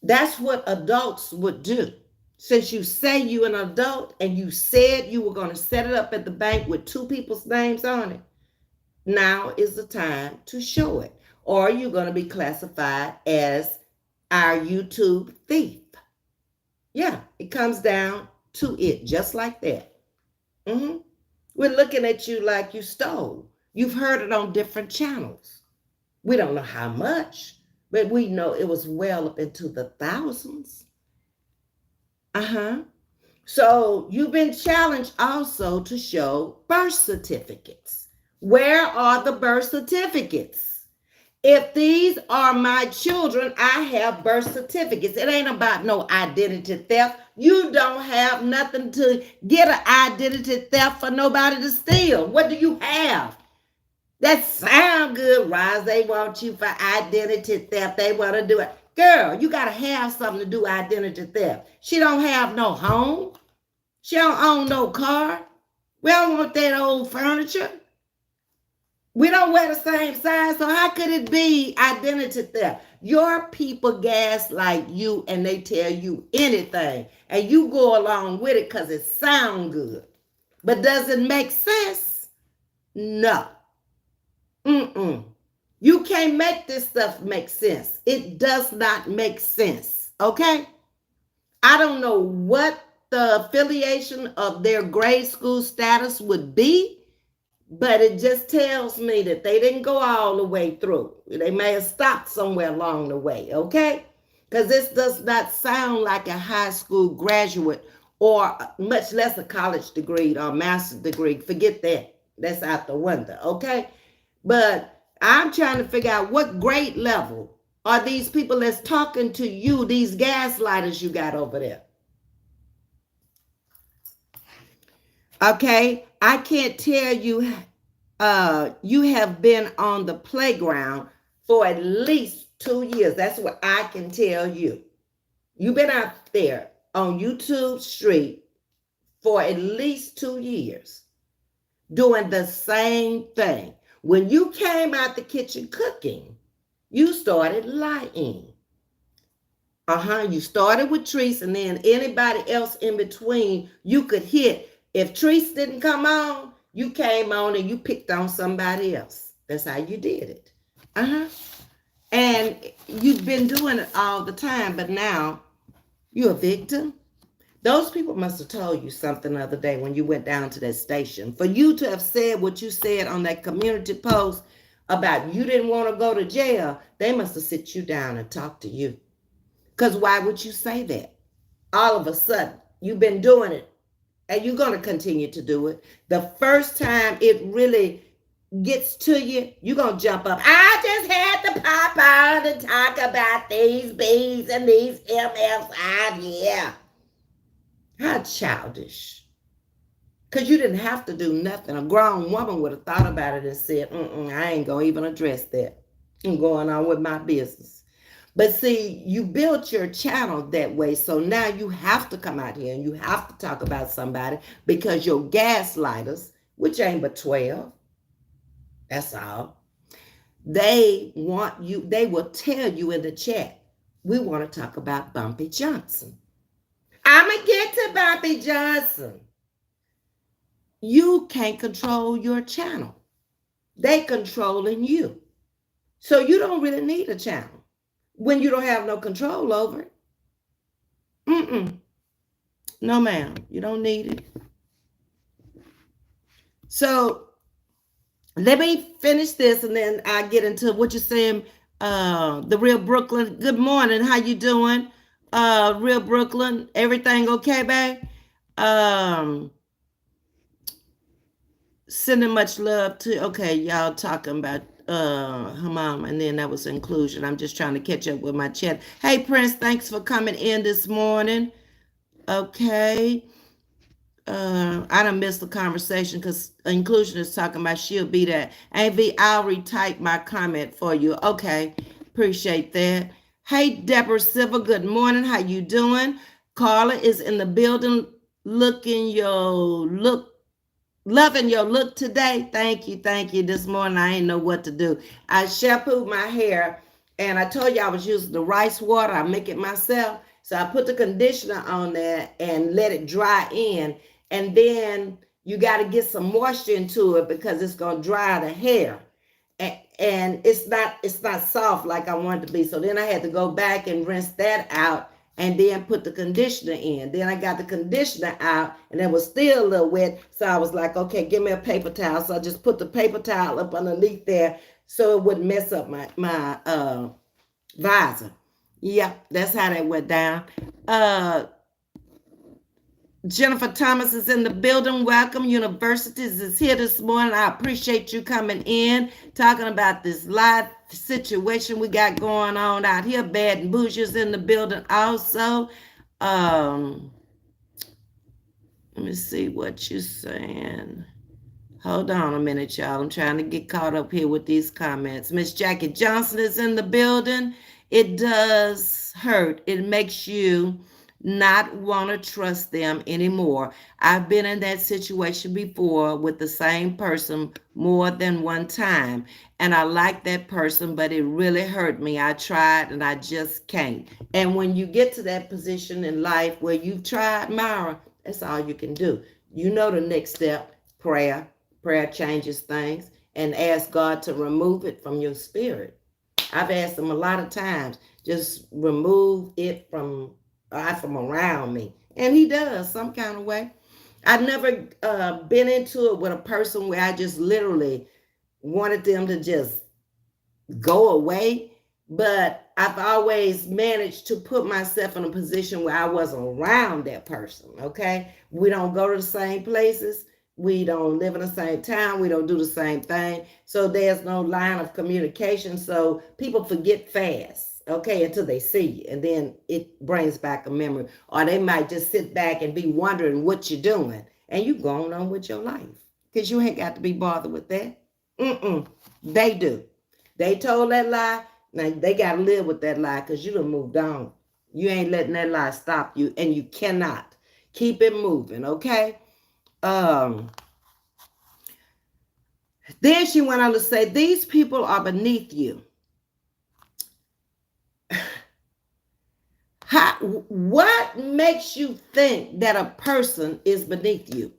That's what adults would do. Since you say you're an adult and you said you were going to set it up at the bank with two people's names on it, now is the time to show it. Or you're going to be classified as our YouTube thief. Yeah, it comes down to it, just like that. We're looking at you like you stole. You've heard it on different channels. We don't know how much, but we know it was well up into the thousands. So you've been challenged also to show birth certificates. Where are the birth certificates? If these are my children, I have birth certificates. It ain't about no identity theft. You don't have nothing to get an identity theft for nobody to steal. What do you have? That sound good, Roz. They want you for identity theft. They want to do it. Girl, you got to have something to do identity theft. She don't have no home. She don't own no car. We don't want that old furniture. We don't wear the same size, so how could it be identity theft? Your people gaslight you and they tell you anything, and you go along with it because it sounds good. But does it make sense? No. You can't make this stuff make sense. It does not make sense, okay? I don't know what the affiliation of their grade school status would be, but it just tells me that they didn't go all the way through. They may have stopped somewhere along the way, okay? Because this does not sound like a high school graduate or much less a college degree or master's degree. Forget that. That's out the window, okay? But I'm trying to figure out what grade level are these people that's talking to you, these gaslighters you got over there. Okay, I can't tell you, you have been on the playground for at least 2 years. That's what I can tell you. You've been out there on YouTube Street for at least 2 years doing the same thing. When you came out the kitchen cooking, you started lying. You started with Treese, and then anybody else in between you could hit. If Treese didn't come on, you came on and you picked on somebody else. That's how you did it. And you've been doing it all the time, but now you're a victim. Those people must have told you something the other day when you went down to that station. For you to have said what you said on that community post about you didn't want to go to jail, they must have sit you down and talked to you. Because why would you say that? All of a sudden, you've been doing it And you're going to continue to do it. The first time it really gets to you, you're going to jump up. I just had to pop on and talk about these B's and these MFs. Yeah. How childish. Because you didn't have to do nothing. A grown woman would have thought about it and said, I ain't going to even address that. I'm going on with my business. But see, you built your channel that way. So now you have to come out here and you have to talk about somebody because your gaslighters, which ain't but 12, that's all, they want you, they will tell you in the chat, we want to talk about Bumpy Johnson. I'm going to get to Bumpy Johnson. You can't control your channel. They controlling you. So you don't really need a channel when you don't have no control over it. No, ma'am, you don't need it. So let me finish this and then I get into what you're saying. The Real Brooklyn. Good morning. How you doing? Real Brooklyn. Everything okay, babe? Sending much love to, okay, y'all talking about her mom, and then that was inclusion. I'm just trying to catch up with my chat. Hey Prince, thanks for coming in this morning. Okay. I done missed the conversation because inclusion is talking about she'll be there. Ms.V, I'll retype my comment for you. Okay, appreciate that. Hey, Deborah Silver, good morning. How you doing? Carla is in the building, loving your look today. Thank you. This morning I ain't know what to do. I shampooed my hair, and I told you I was using the rice water. I make it myself. So I put the conditioner on there and let it dry in. And then you got to get some moisture into it because it's going to dry the hair. And it's not soft like I want it to be. So then I had to go back and rinse that out and then put the conditioner in. Then I got the conditioner out and it was still a little wet. So I was like, okay, give me a paper towel. So I just put the paper towel up underneath there so it wouldn't mess up my visor. Yep, that's how that went down. Jennifer Thomas is in the building. Welcome. Universities is here this morning. I appreciate you coming in, talking about this live situation we got going on out here. Bad and Bougie is in the building also. Let me see what you're saying. Hold on a minute, y'all. I'm trying to get caught up here with these comments. Miss Jackie Johnson is in the building. It does hurt. It makes you not want to trust them anymore. I've been in that situation before with the same person more than one time, and I like that person, but it really hurt me. I tried and I just can't. And when you get to that position in life where you've tried, Myra, that's all you can do. You know the next step, prayer. Prayer changes things, and ask God to remove it from your spirit. I've asked him a lot of times, just remove it from around me. And he does some kind of way. I've never been into it with a person where I just literally wanted them to just go away. But I've always managed to put myself in a position where I wasn't around that person, okay? We don't go to the same places. We don't live in the same town. We don't do the same thing. So there's no line of communication. So people forget fast, okay, until they see you. And then it brings back a memory. Or they might just sit back and be wondering what you're doing. And you going on with your life. Because you ain't got to be bothered with that. They do. They told that lie. Now they got to live with that lie because you done moved on. You ain't letting that lie stop you. And you cannot. Keep it moving, okay? Then she went on to say, these people are beneath you. What makes you think that a person is beneath you?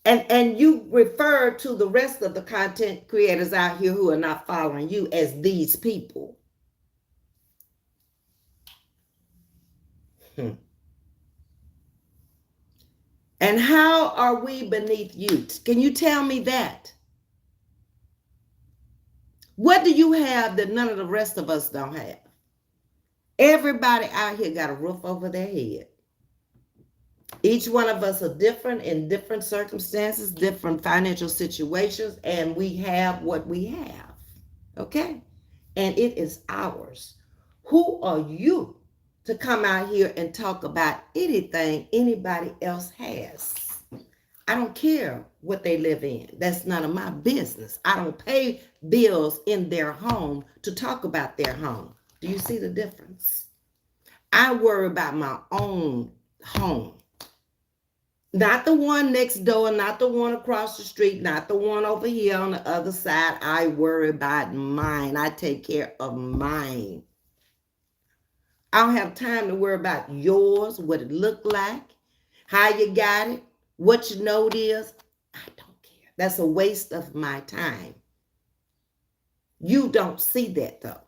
And you refer to the rest of the content creators out here who are not following you as these people. And how are we beneath you? Can you tell me that? What do you have that none of the rest of us don't have? Everybody out here got a roof over their head. Each one of us are different in different circumstances, different financial situations, and we have what we have. Okay? And it is ours. Who are you to come out here and talk about anything anybody else has? I don't care what they live in. That's none of my business. I don't pay bills in their home to talk about their home. Do you see the difference? I worry about my own home. Not the one next door, not the one across the street, not the one over here on the other side. I worry about mine. I take care of mine. I don't have time to worry about yours, what it looked like, how you got it, what your note is. I don't care. That's a waste of my time. You don't see that though.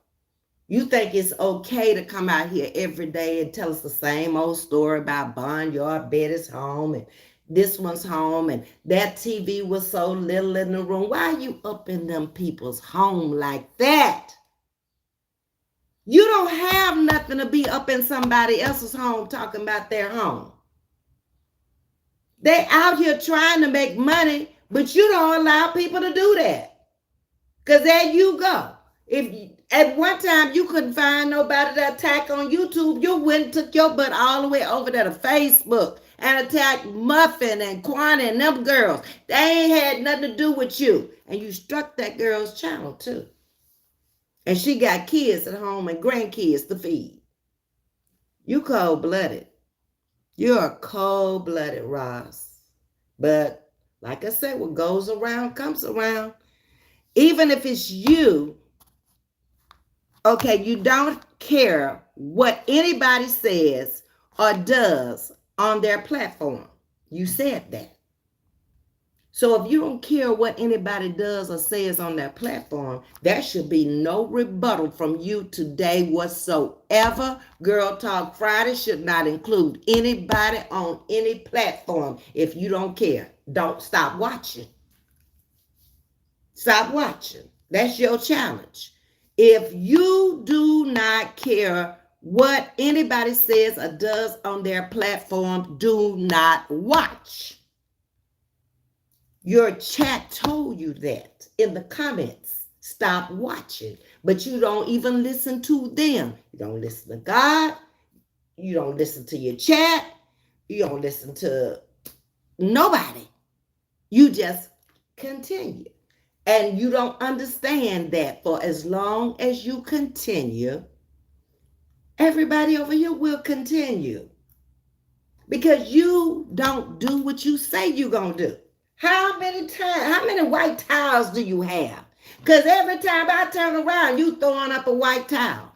You think it's okay to come out here every day and tell us the same old story about Barnyard Betty's home and this one's home and that TV was so little in the room. Why are you up in them people's home like that? You don't have nothing to be up in somebody else's home talking about their home. They out here trying to make money, but you don't allow people to do that. Because there you go. If at one time you couldn't find nobody to attack on YouTube, you went and took your butt all the way over there to Facebook and attacked Muffin and Quana and them girls. They ain't had nothing to do with you. And you struck that girl's channel too. And she got kids at home and grandkids to feed. You cold-blooded. You're cold-blooded, Ross. But like I said, what goes around comes around. Even if it's you, okay, you don't care what anybody says or does on their platform. You said that. So if you don't care what anybody does or says on their platform, there should be no rebuttal from you today whatsoever. Girl Talk Friday should not include anybody on any platform. If you don't care, don't stop watching. Stop watching. That's your challenge. If you do not care what anybody says or does on their platform, do not watch. Your chat told you that in the comments. Stop watching. But you don't even listen to them. You don't listen to God. You don't listen to your chat. You don't listen to nobody. You just continue. And you don't understand that for as long as you continue, everybody over here will continue. Because you don't do what you say you're going to do. How many white towels do you have? Because every time I turn around, you throwing up a white towel.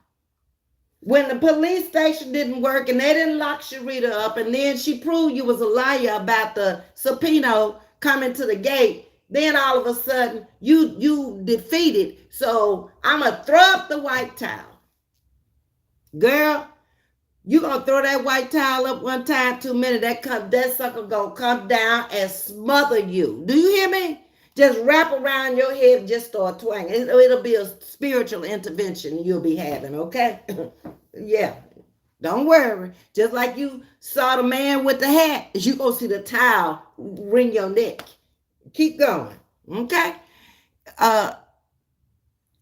When the police station didn't work and they didn't lock Sharita up, and then she proved you was a liar about the subpoena coming to the gate, then all of a sudden you defeated. So I'm going to throw up the white towel. Girl, you gonna throw that white towel up one time, 2 minutes, that sucker gonna come down and smother you. Do you hear me? Just wrap around your head and just start twanging. It'll be a spiritual intervention you'll be having, okay? Yeah, don't worry. Just like you saw the man with the hat, you gonna see the towel ring your neck. Keep going, okay?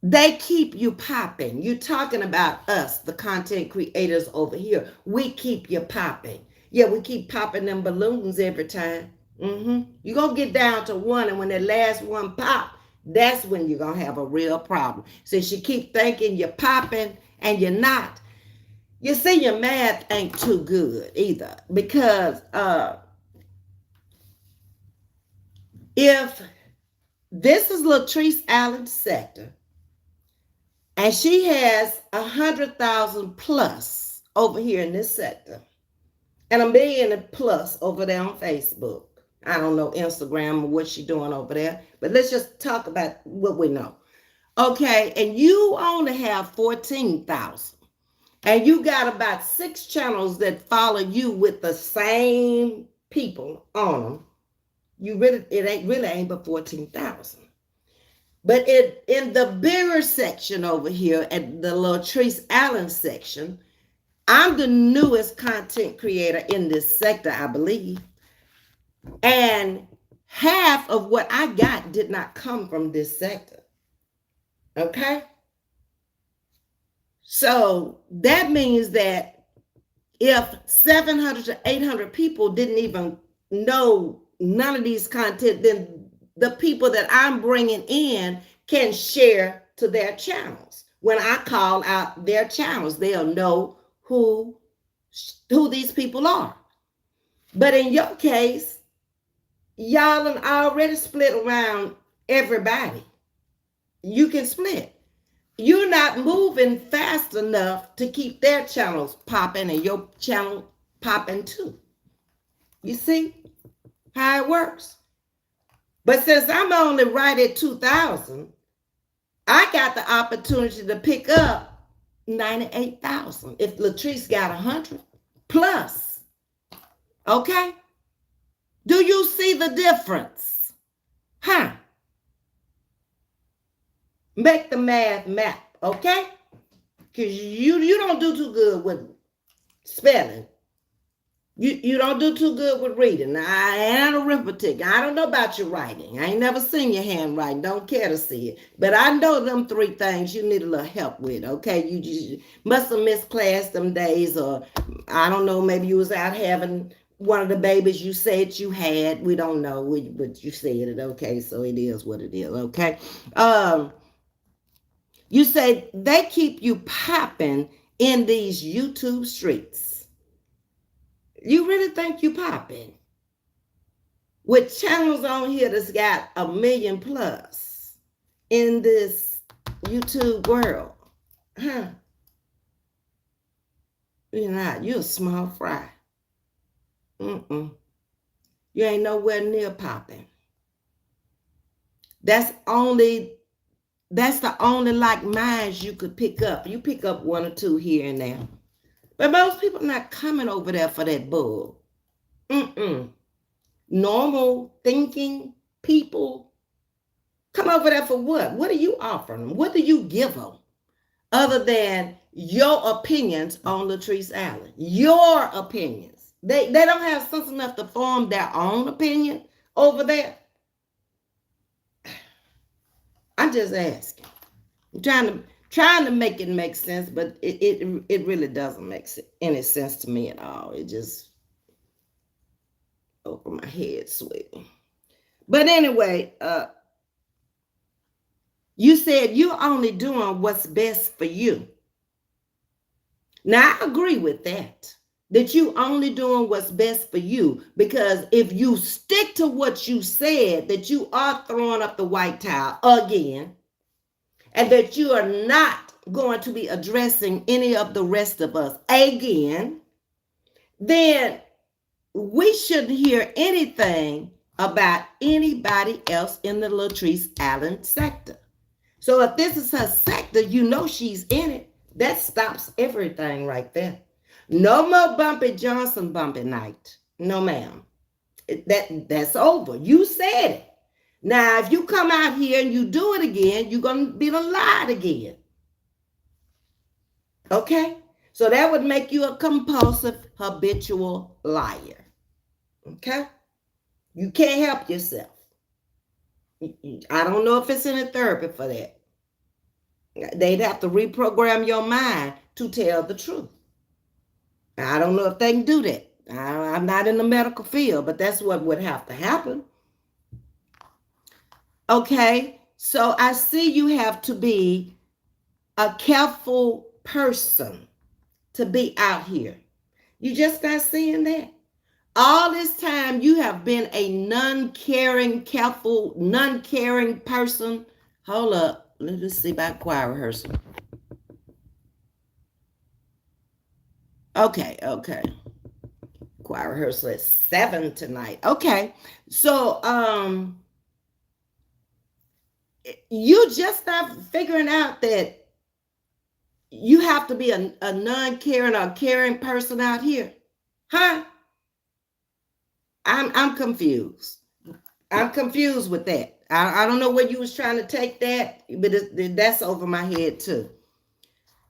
They keep you popping. You're talking about us, the content creators over here. We keep you popping. Yeah, we keep popping them balloons every time. You're going to get down to one, and when that last one pop, that's when you're going to have a real problem. Since you keep thinking you're popping and you're not, you see your math ain't too good either. Because if this is Latrice Allen's sector, and she has 100,000 plus over here in this sector, and $1 million plus over there on Facebook. I don't know Instagram or what she's doing over there, but let's just talk about what we know. Okay, and you only have 14,000, and you got about 6 channels that follow you with the same people on them. It really ain't but 14,000. But in the bigger section over here, at the Latrice Allen section, I'm the newest content creator in this sector, I believe. And half of what I got did not come from this sector. Okay? So that means that if 700 to 800 people didn't even know none of these content, then the people that I'm bringing in can share to their channels. When I call out their channels, they'll know who these people are. But in your case, y'all are already split around everybody. You can split. You're not moving fast enough to keep their channels popping and your channel popping too. You see how it works? But since I'm only right at 2,000, I got the opportunity to pick up 98,000. If Latrice got 100 plus, okay? Do you see the difference? Huh? Make the math map, okay? Because you don't do too good with spelling. You don't do too good with reading. And arithmetic. I don't know about your writing. I ain't never seen your handwriting. Don't care to see it. But I know them three things you need a little help with, okay? You just must have missed class them days, or I don't know, maybe you was out having one of the babies you said you had. We don't know, but you said it, okay? So it is what it is, okay? You say they keep you popping in these YouTube streets. You really think you popping? With channels on here that's got 1 million plus in this YouTube world. Huh? You're not. You're a small fry. You ain't nowhere near popping. That's the only like minds you could pick up. You pick up one or two here and there. But most people not coming over there for that bull. Normal thinking people come over there for what? What are you offering them? What do you give them? Other than your opinions on Latrice Allen. Your opinions. They don't have sense enough to form their own opinion over there. I'm just asking. I'm trying to make it make sense, but it really doesn't make any sense to me at all. It just over my head sweating. But anyway, you said you're only doing what's best for you. Now I agree with that you only doing what's best for you, because if you stick to what you said, that you are throwing up the white towel again, and that you are not going to be addressing any of the rest of us again, then we shouldn't hear anything about anybody else in the Latrice Allen sector. So if this is her sector, you know she's in it. That stops everything right there. No more Bumpy Johnson bumpy night. No, ma'am. That's over. You said it. Now, if you come out here and you do it again, you're going to be lied again. Okay? So that would make you a compulsive, habitual liar. Okay? You can't help yourself. I don't know if it's any therapy for that. They'd have to reprogram your mind to tell the truth. I don't know if they can do that. I'm not in the medical field, but that's what would have to happen. Okay, so I see you have to be a careful person to be out here. You just not seeing that. All this time you have been a non-caring, careful, non-caring person. Hold up, let me see about choir rehearsal. Okay. Choir rehearsal at 7 tonight. Okay, so you just not figuring out that you have to be a non-caring or caring person out here, huh? I'm confused. I'm confused with that. I don't know where you was trying to take that, but that's over my head too.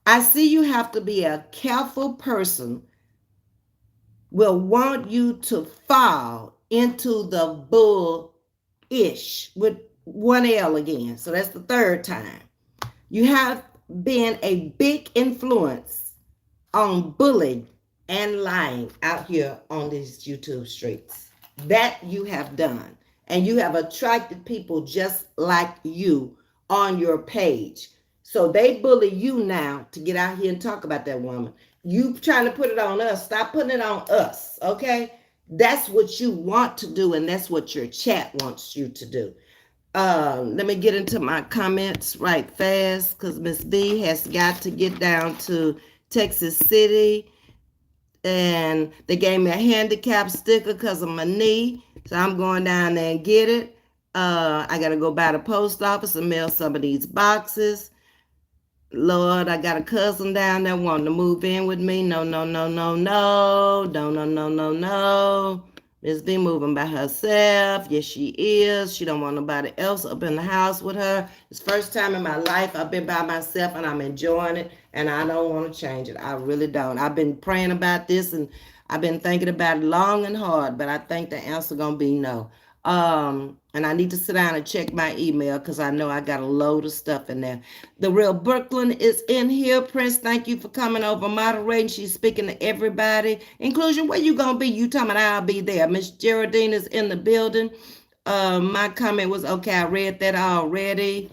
I see you have to be a careful person, will want you to fall into the bull-ish with one L again. So that's the third time. You have been a big influence on bullying and lying out here on these YouTube streets. That you have done. And you have attracted people just like you on your page. So they bully you now to get out here and talk about that woman. You trying to put it on us. Stop putting it on us, okay? That's what you want to do, and that's what your chat wants you to do. Let me get into my comments right fast because Ms.V has got to get down to Texas City, and they gave me a handicap sticker because of my knee, so I'm going down there and get it. I gotta go by the post office and mail some of these boxes. Lord, I got a cousin down there wanting to move in with me. No, no, no, no, no. No, no, no, no, no. Miss V moving by herself. Yes, she is. She don't want nobody else up in the house with her. It's the first time in my life I've been by myself and I'm enjoying it, and I don't want to change it. I really don't. I've been praying about this and I've been thinking about it long and hard, but I think the answer gonna be no. And I need to sit down and check my email because I know I got a load of stuff in there. The real Brooklyn is in here. Prince, thank you for coming over, moderating. She's speaking to everybody. Inclusion, where you gonna be? You talking about I'll be there. Miss Geraldine is in the building. My comment was okay. I read that already.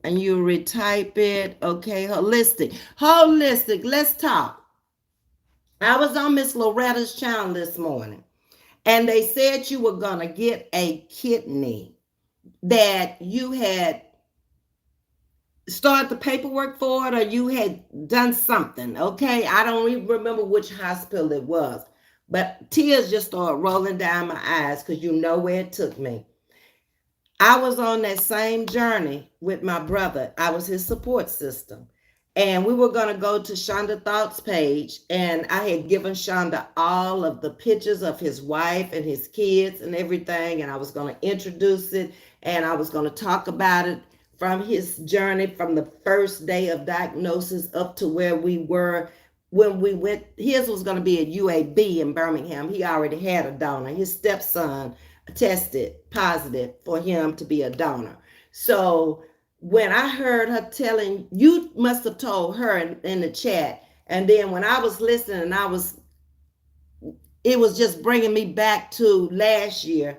And you retype it. Okay, holistic. Holistic. Let's talk. I was on Miss Loretta's channel this morning, and they said you were gonna get a kidney that you had started the paperwork for it or you had done something. Okay, I don't even remember which hospital it was, but tears just started rolling down my eyes because you know where it took me. I was on that same journey with my brother. I was his support system. And we were going to go to Shonda Thought's page. And I had given Shonda all of the pictures of his wife and his kids and everything. And I was going to introduce it. And I was going to talk about it from his journey from the first day of diagnosis up to where we were when we went. His was going to be at UAB in Birmingham. He already had a donor. His stepson tested positive for him to be a donor. So when I heard her telling, you must have told her in the chat, and then when I was listening, and it was just bringing me back to last year,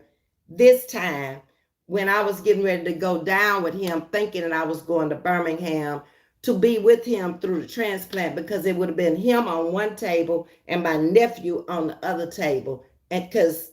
this time when I was getting ready to go down with him, thinking that I was going to Birmingham to be with him through the transplant, because it would have been him on one table and my nephew on the other table, and because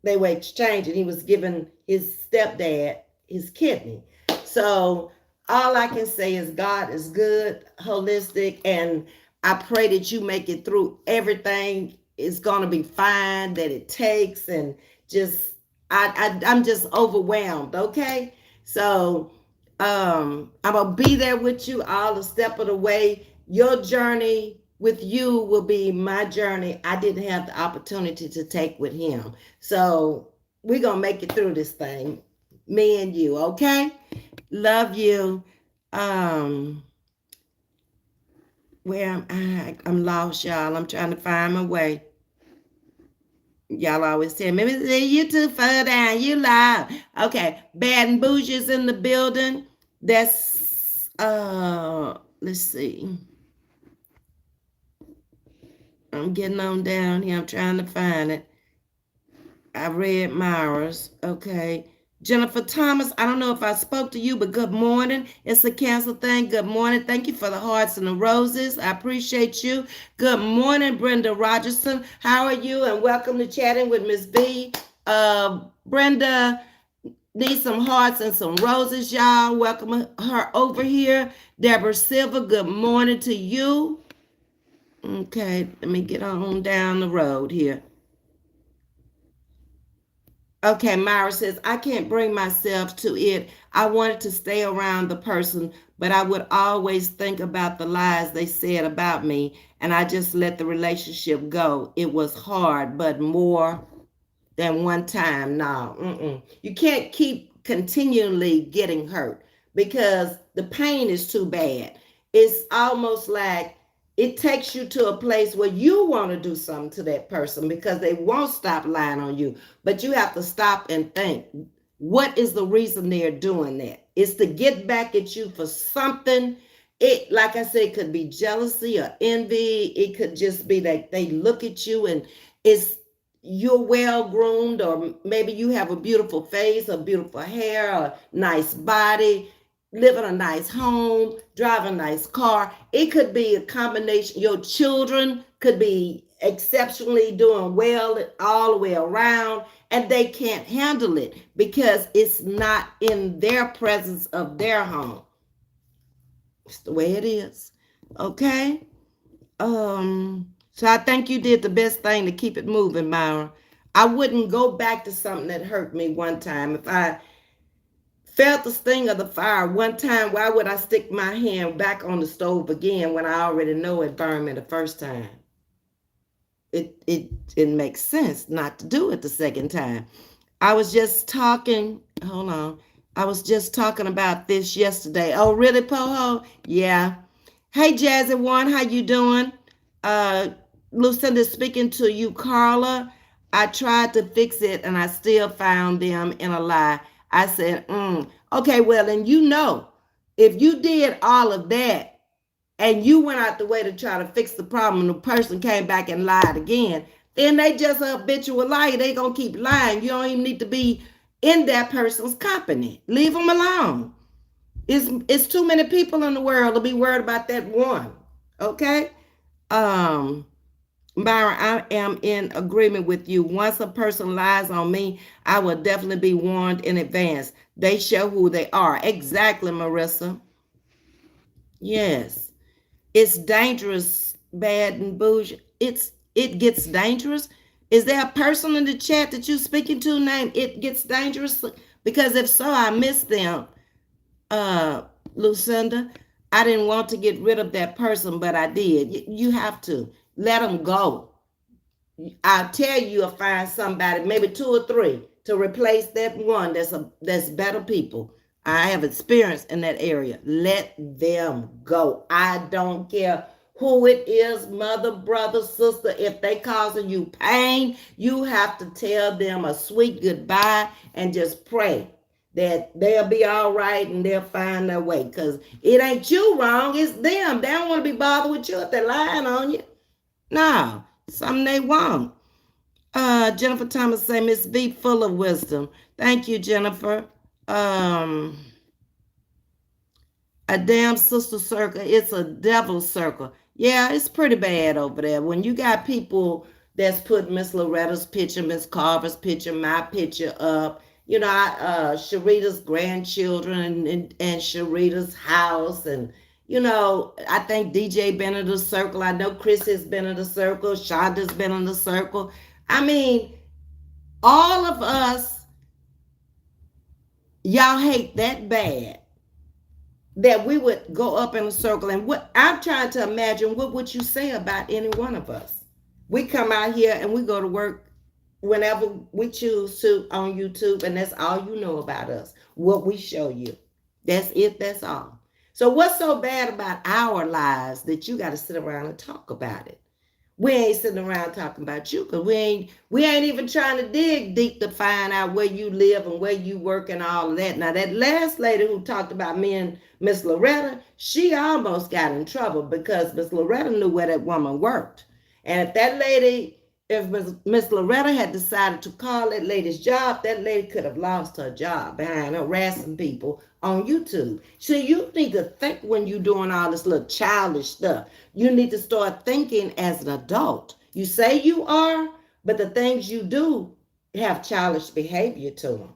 they were exchanging. He was giving his stepdad his kidney. So all I can say is God is good, holistic, and I pray that you make it through everything. It's gonna be fine that it takes, and just I'm just overwhelmed. Okay, so I'm gonna be there with you all the step of the way. Your journey with you will be my journey I didn't have the opportunity to take with him. So we're gonna make it through this thing, me and you, okay? Love you. Where am I? I'm lost, y'all. I'm trying to find my way. Y'all always tell me, you too far down, you loud. Okay, Bad and Bougie's in the building. That's let's see. I'm getting on down here. I'm trying to find it. I read Myra's. Okay. Jennifer Thomas, I don't know if I spoke to you, but good morning. It's a cancel thing. Good morning. Thank you for the hearts and the roses. I appreciate you. Good morning, Brenda Rogerson. How are you? And welcome to Chatting with Ms.V. Brenda needs some hearts and some roses, y'all. Welcome her over here. Deborah Silver, good morning to you. Okay, let me get on down the road here. Okay, Myra says, I can't bring myself to it. I wanted to stay around the person, but I would always think about the lies they said about me, and I just let the relationship go. It was hard, but more than one time. No, you can't keep continually getting hurt because the pain is too bad. it's almost like it takes you to a place where you want to do something to that person because they won't stop lying on you. But you have to stop and think, what is the reason they're doing that? It's to get back at you for something. It, like I said, could be jealousy or envy. It could just be that they look at you and it's you're well groomed, or maybe you have a beautiful face, or beautiful hair, or nice body, live in a nice home, drive a nice car. It could be a combination. Your children could be exceptionally doing well all the way around, and they can't handle it because it's not in their presence of their home. It's the way it is. Okay? So I think you did the best thing to keep it moving, Myra. I wouldn't go back to something that hurt me one time. If I felt the sting of the fire one time, why would I stick my hand back on the stove again when I already know it burned me the first time? It makes sense not to do it the second time. I was just talking, hold on. I was just talking about this yesterday. Oh, really, Poho? Yeah. Hey, Jazzy One, how you doing? Uh, Lucinda speaking to you, Carla. I tried to fix it and I still found them in a lie. I said, okay, well, and if you did all of that and you went out the way to try to fix the problem and the person came back and lied again, then they just a habitual liar. They gonna keep lying. You don't even need to be in that person's company. Leave them alone. It's too many people in the world to be worried about that one. Okay? Um, Byron, I am in agreement with you. Once a person lies on me, I will definitely be warned in advance. They show who they are. Exactly, Marissa. Yes. It's dangerous, bad and bougie. It gets dangerous. Is there a person in the chat that you're speaking to named It Gets Dangerous? Because if so, I missed them. uh Lucinda, I didn't want to get rid of that person, but I did. You have to let them go. I'll tell you, you'll find somebody, maybe two or three, to replace that one that's better people. I have experience in that area. Let them go. I don't care who it is, mother, brother, sister. If they causing you pain, you have to tell them a sweet goodbye and just pray that they'll be all right and they'll find their way. Because it ain't you wrong, it's them. They don't want to be bothered with you if they're lying on you. No, something they want. Jennifer Thomas say Ms.V full of wisdom. Thank you, Jennifer. Um, a damn sister circle. It's a devil circle. Yeah, it's pretty bad over there. When you got people that's put Miss Loretta's picture, Miss Carver's picture, my picture up. Sharita's grandchildren and Sharita's house, and I think DJ been in the circle. I know Chris has been in the circle. Shonda's been in the circle. I mean, all of us, y'all hate that bad that we would go up in a circle. And what I'm trying to imagine, what would you say about any one of us? We come out here and we go to work whenever we choose to on YouTube, and that's all you know about us, what we show you. That's it, that's all. So what's so bad about our lives that you got to sit around and talk about it? We ain't sitting around talking about you because we ain't even trying to dig deep to find out where you live and where you work and all of that. Now that last lady who talked about me and Miss Loretta, she almost got in trouble because Miss Loretta knew where that woman worked. And if Miss Loretta had decided to call that lady's job, that lady could have lost her job behind harassing people on YouTube. So you need to think when you're doing all this little childish stuff. You need to start thinking as an adult. You say you are, but the things you do have childish behavior to them.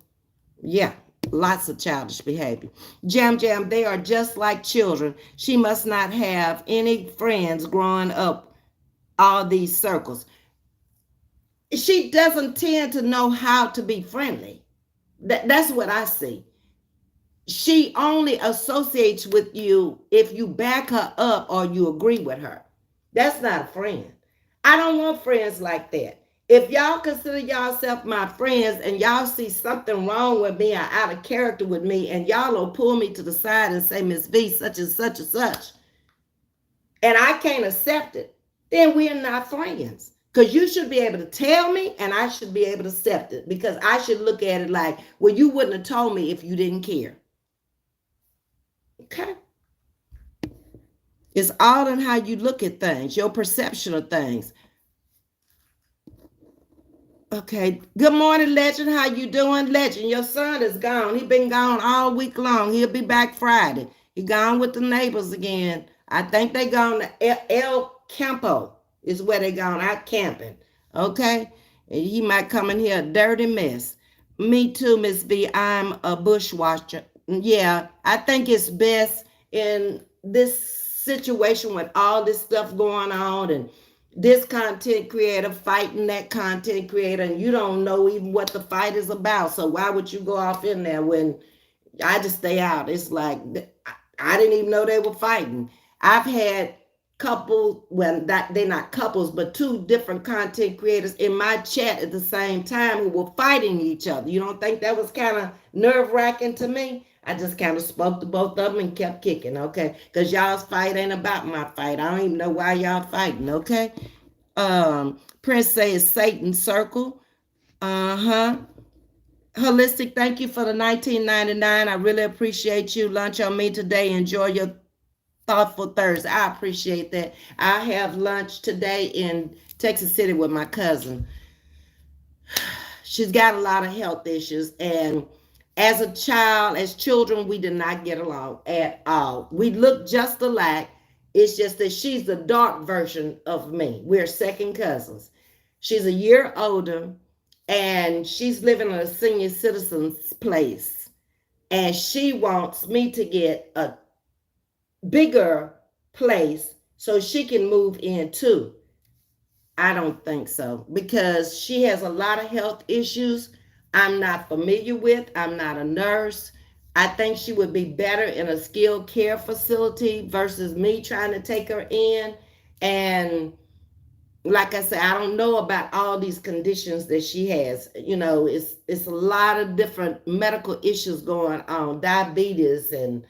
Yeah, lots of childish behavior. Jam Jam, they are just like children. She must not have any friends growing up all these circles. She doesn't tend to know how to be friendly. That's what I see. She only associates with you if you back her up or you agree with her. That's not a friend. I don't want friends like that. If y'all consider yourself my friends and y'all see something wrong with me or out of character with me, and y'all will pull me to the side and say, Ms.V, such and such and such, and I can't accept it, then we're not friends. Because you should be able to tell me and I should be able to accept it. Because I should look at it like, well, you wouldn't have told me if you didn't care. Okay? It's all in how you look at things, your perception of things. Okay. Good morning, Legend. How you doing, Legend? Your son is gone. He been gone all week long. He'll be back Friday. He gone with the neighbors again. I think they gone to El Campo is where they gone out camping. Okay. And he might come in here a dirty mess. Me too, Ms.V. I'm a bushwasher. Yeah, I think it's best in this situation with all this stuff going on and this content creator fighting that content creator, and you don't know even what the fight is about. So why would you go off in there when I just stay out? It's like I didn't even know they were fighting. I've had couples, well, they're not couples, but two different content creators in my chat at the same time who were fighting each other. You don't think that was kind of nerve-wracking to me? I just kind of spoke to both of them and kept kicking, okay? Because y'all's fight ain't about my fight. I don't even know why y'all fighting, okay? Prince says Satan circle. Uh-huh. Holistic, thank you for the 1999. I really appreciate you. Lunch on me today. Enjoy your thoughtful Thursday. I appreciate that. I have lunch today in Texas City with my cousin. She's got a lot of health issues, and as a child, as children, we did not get along at all. We look just alike. It's just that she's the dark version of me. We're second cousins. She's a year older, and she's living in a senior citizen's place. And she wants me to get a bigger place so she can move in too. I don't think so, because she has a lot of health issues I'm not familiar with. I'm not a nurse. I think she would be better in a skilled care facility versus me trying to take her in. And like I said, I don't know about all these conditions that she has. You know, it's a lot of different medical issues going on, diabetes and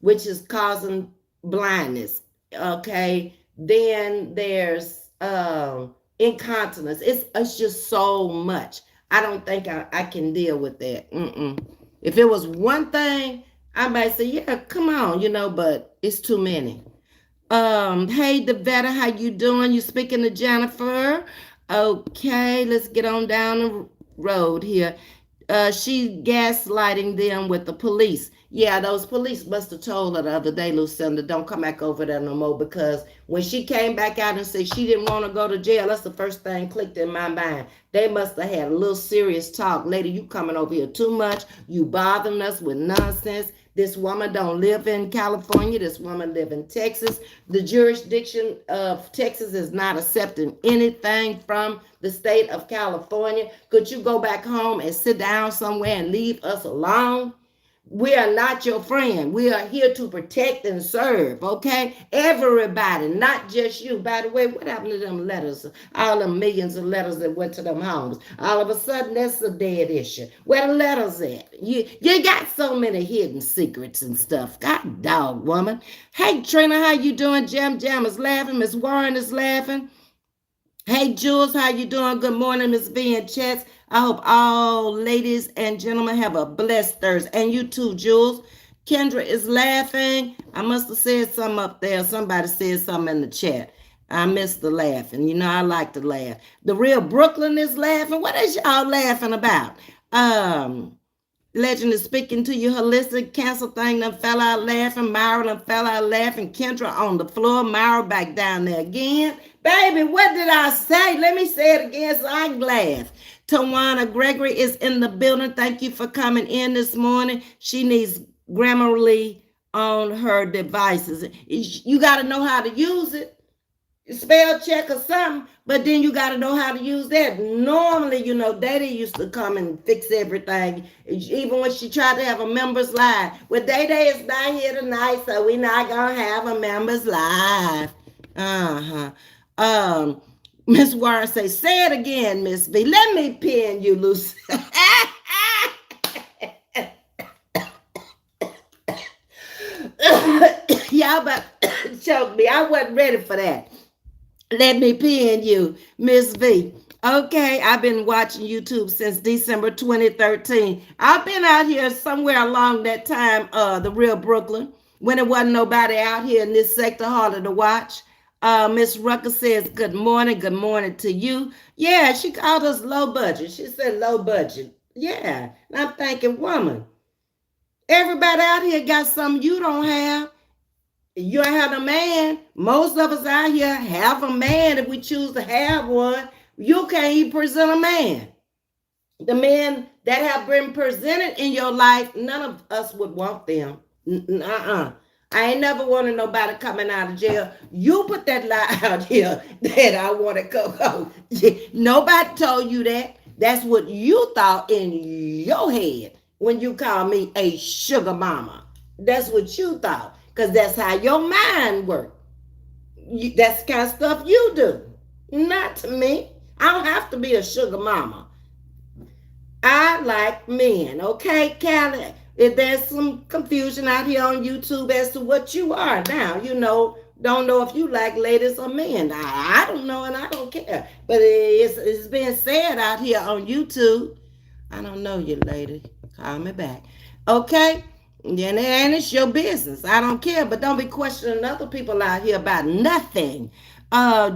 which is causing blindness. Okay, then there's incontinence. It's just so much. I don't think I can deal with that. If it was one thing, I might say, yeah, come on, you know, but it's too many. Hey, Devetta, how you doing? You speaking to Jennifer? Okay, let's get on down the road here. She gaslighting them with the police. Yeah, those police must have told her the other day, Lucinda, don't come back over there no more, because when she came back out and said she didn't want to go to jail, that's the first thing clicked in my mind. They must have had a little serious talk. Lady, you coming over here too much. You bothering us with nonsense. This woman don't live in California. This woman live in Texas. The jurisdiction of Texas is not accepting anything from the state of California. Could you go back home and sit down somewhere and leave us alone? We are not your friend. We are here to protect and serve, okay? Everybody, not just you. By the way, what happened to them letters? All the millions of letters that went to them homes. All of a sudden, that's a dead issue. Where the letters at? You got so many hidden secrets and stuff. God dog, woman. Hey, Trina, how you doing? Jam is laughing. Miss Warren is laughing. Hey, Jules, how you doing? Good morning, Ms.V in chats. I hope all ladies and gentlemen have a blessed Thursday. And you too, Jules. Kendra is laughing. I must have said something up there. Somebody said something in the chat. I missed the laughing. You know, I like to laugh. The real Brooklyn is laughing. What is y'all laughing about? Legend is speaking to you. Holistic cancer thing done fell out laughing. Myra done fell out laughing. Kendra on the floor. Myra back down there again. Baby, what did I say? Let me say it again so I can laugh. Tawana Gregory is in the building. Thank you for coming in this morning. She needs Grammarly on her devices. You got to know how to use it. Spell check or something, but then you got to know how to use that. Normally, you know, Daddy used to come and fix everything, even when she tried to have a members live. Well, Day is not here tonight, so we're not gonna have a members live. Miss Warren say it again, Miss V. Let me pin you, Lucy. Y'all about choke me. I wasn't ready for that. Let me pin you, Miss V. Okay, I've been watching YouTube since December 2013. I've been out here somewhere along that time, the real Brooklyn, when there wasn't nobody out here in this sector harder to watch. Miss Rucker says, good morning to you. Yeah, she called us low budget. She said low budget. Yeah, and I'm thinking, woman, everybody out here got something you don't have. You ain't have a man. Most of us out here have a man if we choose to have one. You can't even present a man. The men that have been presented in your life, none of us would want them. Uh-uh. I ain't never wanted nobody coming out of jail. You put that lie out here that I want to go. Nobody told you that. That's what you thought in your head when you called me a sugar mama. That's what you thought. Because that's how your mind works. That's the kind of stuff you do. Not to me. I don't have to be a sugar mama. I like men, okay, Callie? If there's some confusion out here on YouTube as to what you are now, don't know if you like ladies or men. I don't know and I don't care. But it's being said out here on YouTube. I don't know you, lady. Call me back. Okay? And it's your business. I don't care, but don't be questioning other people out here about nothing.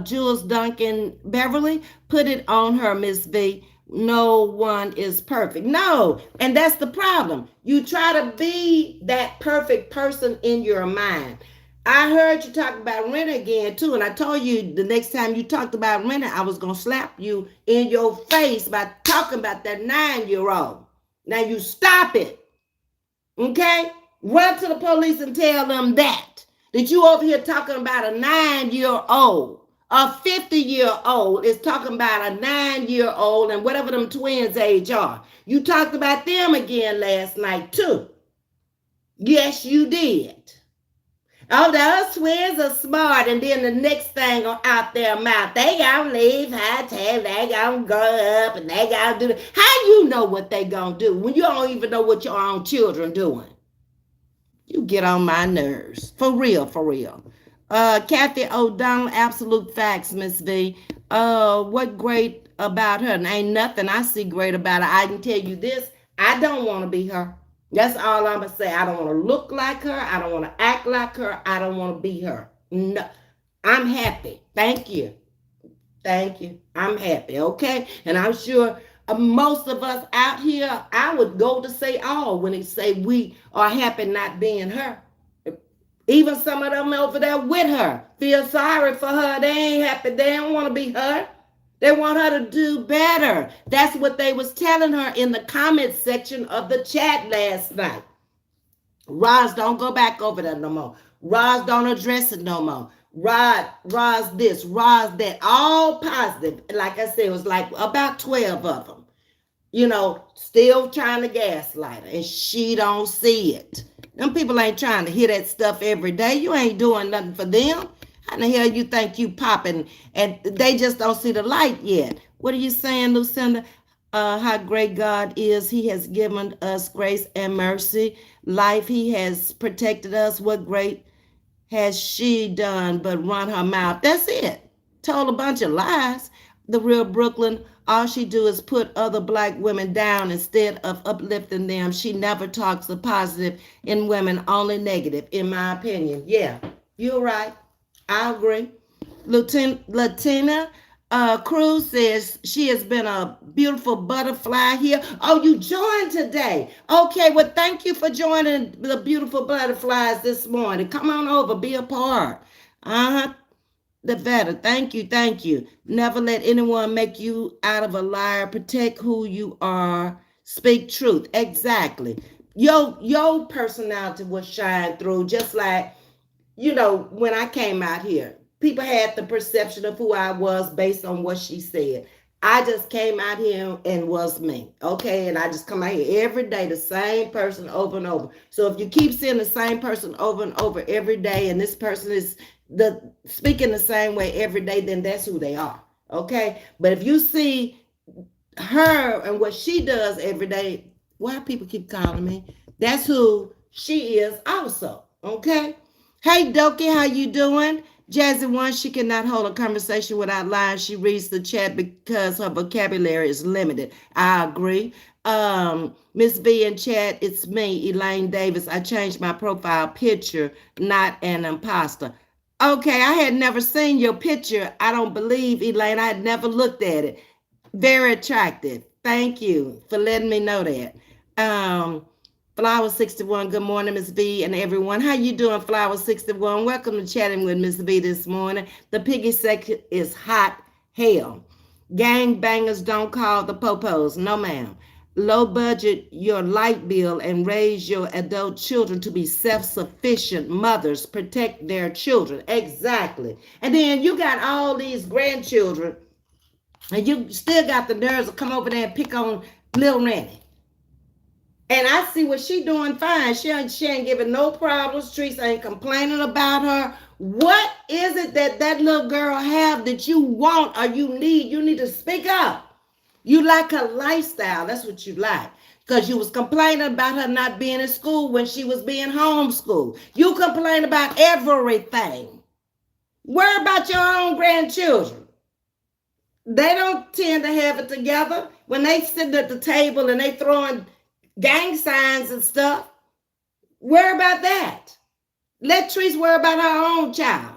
Jules Duncan Beverly, put it on her, Miss V. No one is perfect. No, and that's the problem. You try to be that perfect person in your mind. I heard you talk about rent again too, and I told you the next time you talked about rent, I was gonna slap you in your face by talking about that 9-year-old. Now you stop it. Okay? Run to the police and tell them that you over here talking about a 9-year-old. A 50-year-old is talking about a 9-year-old and whatever them twins' age are. You talked about them again last night, too. Yes, you did. Oh, those twins are smart, and then the next thing out their mouth, they gonna leave high tail, they gonna grow up, and they gonna do that. How you know what they gonna do when you don't even know what your own children doing? You get on my nerves. For real, for real. Kathy O'Donnell, absolute facts, Ms. V. What great about her? And ain't nothing I see great about her. I can tell you this, I don't want to be her. That's all I'm going to say. I don't want to look like her. I don't want to act like her. I don't want to be her. No, I'm happy. Thank you. Thank you. I'm happy, okay? And I'm sure most of us out here, I would go to say all when they say we are happy not being her. Even some of them over there with her feel sorry for her. They ain't happy. They don't want to be her. They want her to do better. That's what they was telling her in the comment section of the chat last night. Roz, don't go back over there no more. Roz, don't address it no more. Roz this, Roz that, all positive. Like I said, it was like about 12 of them. Still trying to gaslight her, and she don't see it. Them people ain't trying to hear that stuff every day. You ain't doing nothing for them. How the hell you think you popping? And they just don't see the light yet. What are you saying, Lucinda? How great God is. He has given us grace and mercy. Life, he has protected us. What great has she done but run her mouth? That's it. Told a bunch of lies. The real Brooklyn, all she do is put other black women down instead of uplifting them. She never talks a positive in women, only negative, in my opinion. Yeah, you're right. I agree. Latina Cruz says she has been a beautiful butterfly here. Oh, you joined today. Okay, well, thank you for joining the beautiful butterflies this morning. Come on over, be a part. Uh-huh. The better. Thank you. Thank you. Never let anyone make you out of a liar. Protect who you are. Speak truth. Exactly. Your personality will shine through, just like, when I came out here. People had the perception of who I was based on what she said. I just came out here and was me. Okay. And I just come out here every day, the same person over and over. So if you keep seeing the same person over and over every day, and this person is speaking the same way every day, then that's who they are. Okay. But if you see her and what she does every day, why people keep calling me, that's who she is also. Okay. Hey Doki, how you doing? Jazzy one, she cannot hold a conversation without lying. She reads the chat because her vocabulary is limited. I agree. Ms.V in chat, it's me, Elaine Davis. I changed my profile picture, not an imposter. Okay, I had never seen your picture. I don't believe, Elaine. I had never looked at it. Very attractive. Thank you for letting me know that. Um, Flower 61, good morning, Ms. V and everyone. How you doing, Flower 61? Welcome to Chatting with Ms. V this morning. The piggy section is hot hell. Gang bangers don't call the popos. No, ma'am. Low budget your light bill and raise your adult children to be self-sufficient mothers. Protect their children. Exactly. And then you got all these grandchildren and you still got the nerves to come over there and pick on little Randy. And I see what she doing fine. She ain't giving no problems. Teresa ain't complaining about her. What is it that that little girl have that you want or you need? You need to speak up. You like her lifestyle. That's what you like. Because you was complaining about her not being in school when she was being homeschooled. You complain about everything. Worry about your own grandchildren. They don't tend to have it together. When they sitting at the table and they throwing gang signs and stuff, worry about that. Let Treese worry about her own child.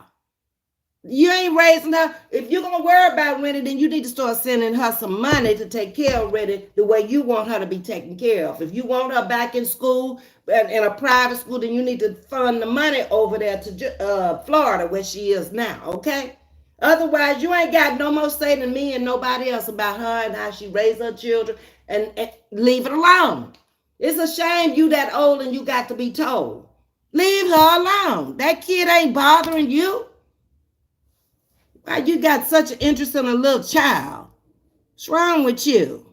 You ain't raising her. If you're going to worry about Rennie, then you need to start sending her some money to take care of Rennie the way you want her to be taken care of. If you want her back in school, in a private school, then you need to fund the money over there to Florida where she is now, okay? Otherwise, you ain't got no more say than me and nobody else about her and how she raised her children, and leave it alone. It's a shame you that old and you got to be told. Leave her alone. That kid ain't bothering you. Why you got such an interest in a little child? What's wrong with you?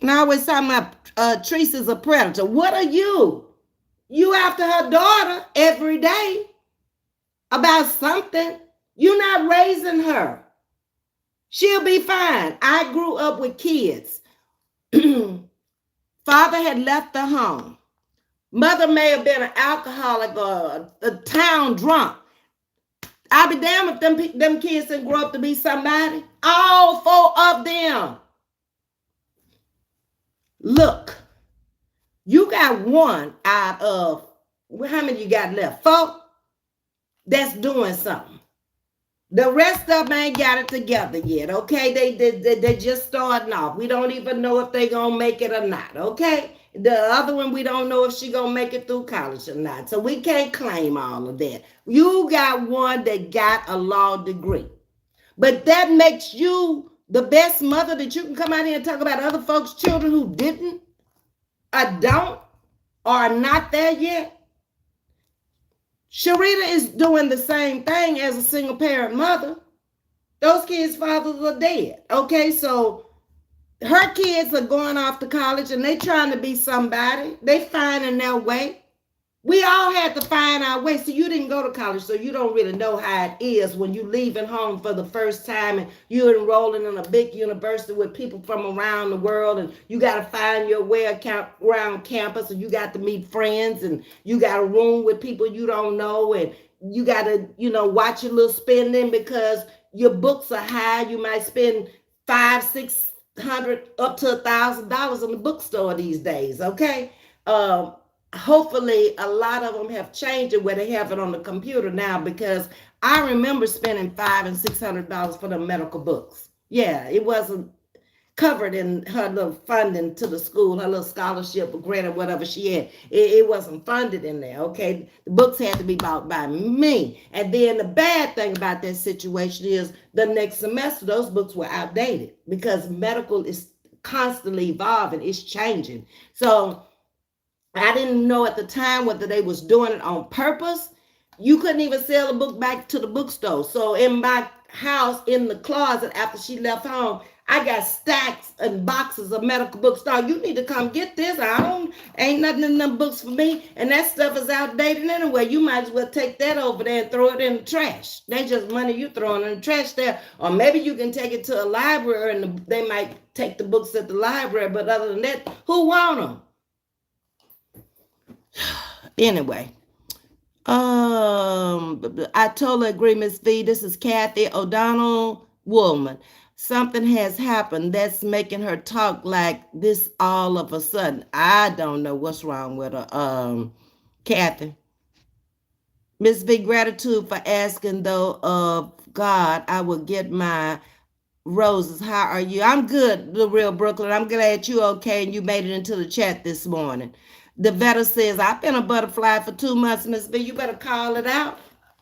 And I always talking about Teresa's a predator. What are you? You after her daughter every day about something. You're not raising her. She'll be fine. I grew up with kids. Father had left the home. Mother may have been an alcoholic or a town drunk. I'll be damned if them kids didn't grow up to be somebody. All four of them. Look, you got one out of, how many you got left? Four? That's doing something. The rest of them ain't got it together yet, okay? They just starting off. We don't even know if they gonna make it or not, okay? The other one, we don't know if she gonna make it through college or not. So we can't claim all of that. You got one that got a law degree. But that makes you the best mother that you can come out here and talk about other folks' children who didn't or don't or are not there yet. Sharita is doing the same thing as a single parent mother. Those kids' fathers are dead. Okay, so her kids are going off to college and they trying to be somebody. They finding their way. We all had to find our way. So you didn't go to college, so you don't really know how it is when you leaving home for the first time and you're enrolling in a big university with people from around the world, and you got to find your way around campus, and you got to meet friends, and you got a room with people you don't know, and you got to, watch your little spending because your books are high. You might spend $500-600 up to $1,000 in the bookstore these days. Okay. Hopefully a lot of them have changed it where they have it on the computer now, because I remember spending $500-600 for the medical books. Yeah, it wasn't covered in her little funding to the school, her little scholarship or grant or whatever she had. It wasn't funded in there, okay? The books had to be bought by me. And then the bad thing about that situation is the next semester, those books were outdated because medical is constantly evolving. It's changing. So I didn't know at the time whether they was doing it on purpose. You couldn't even sell a book back to the bookstore. So in my house, in the closet, after she left home, I got stacks and boxes of medical books. Now, you need to come get this. Ain't nothing in them books for me. And that stuff is outdated anyway. You might as well take that over there and throw it in the trash. That's just money you throwing in the trash there. Or maybe you can take it to a library and they might take the books at the library. But other than that, who want them? Anyway, I totally agree, Ms.V. This is Kathy O'Donnell Woolman. Something has happened that's making her talk like this all of a sudden. I don't know what's wrong with her. Kathy. Ms.V. Gratitude for asking though of God, I will get my roses. How are you? I'm good, the real Brooklyn. I'm glad you okay and you made it into the chat this morning. The vetter says, I've been a butterfly for 2 months, Miss B. You better call it out.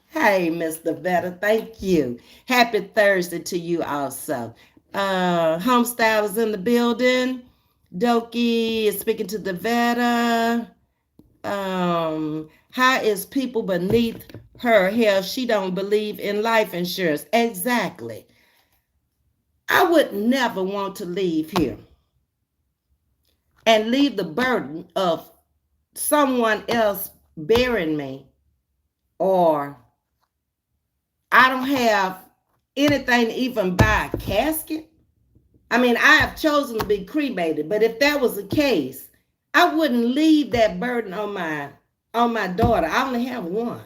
Hey, Mr. Vetter, thank you. Happy Thursday to you also. Homestyle is in the building. Doki is speaking to the vetter. How is people beneath her? Hell, she don't believe in life insurance. Exactly. I would never want to leave here and leave the burden of someone else bearing me, or I don't have anything to even buy a casket. I mean, I have chosen to be cremated, but if that was the case, I wouldn't leave that burden on my daughter. I only have one.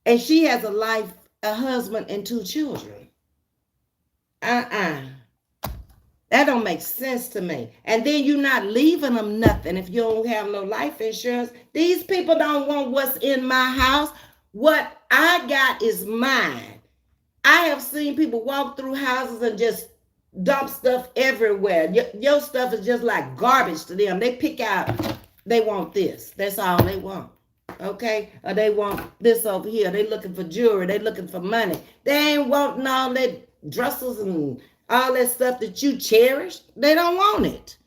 And she has a life, a husband, and 2 children. Uh-uh. That don't make sense to me. And then you're not leaving them nothing if you don't have no life insurance. These people don't want what's in my house. What I got is mine. I have seen people walk through houses and just dump stuff everywhere. Your stuff is just like garbage to them. They pick out, they want this. That's all they want. Okay? Or they want this over here. They looking for jewelry. They looking for money. They ain't wanting all that dresses and all that stuff that you cherish. They don't want it.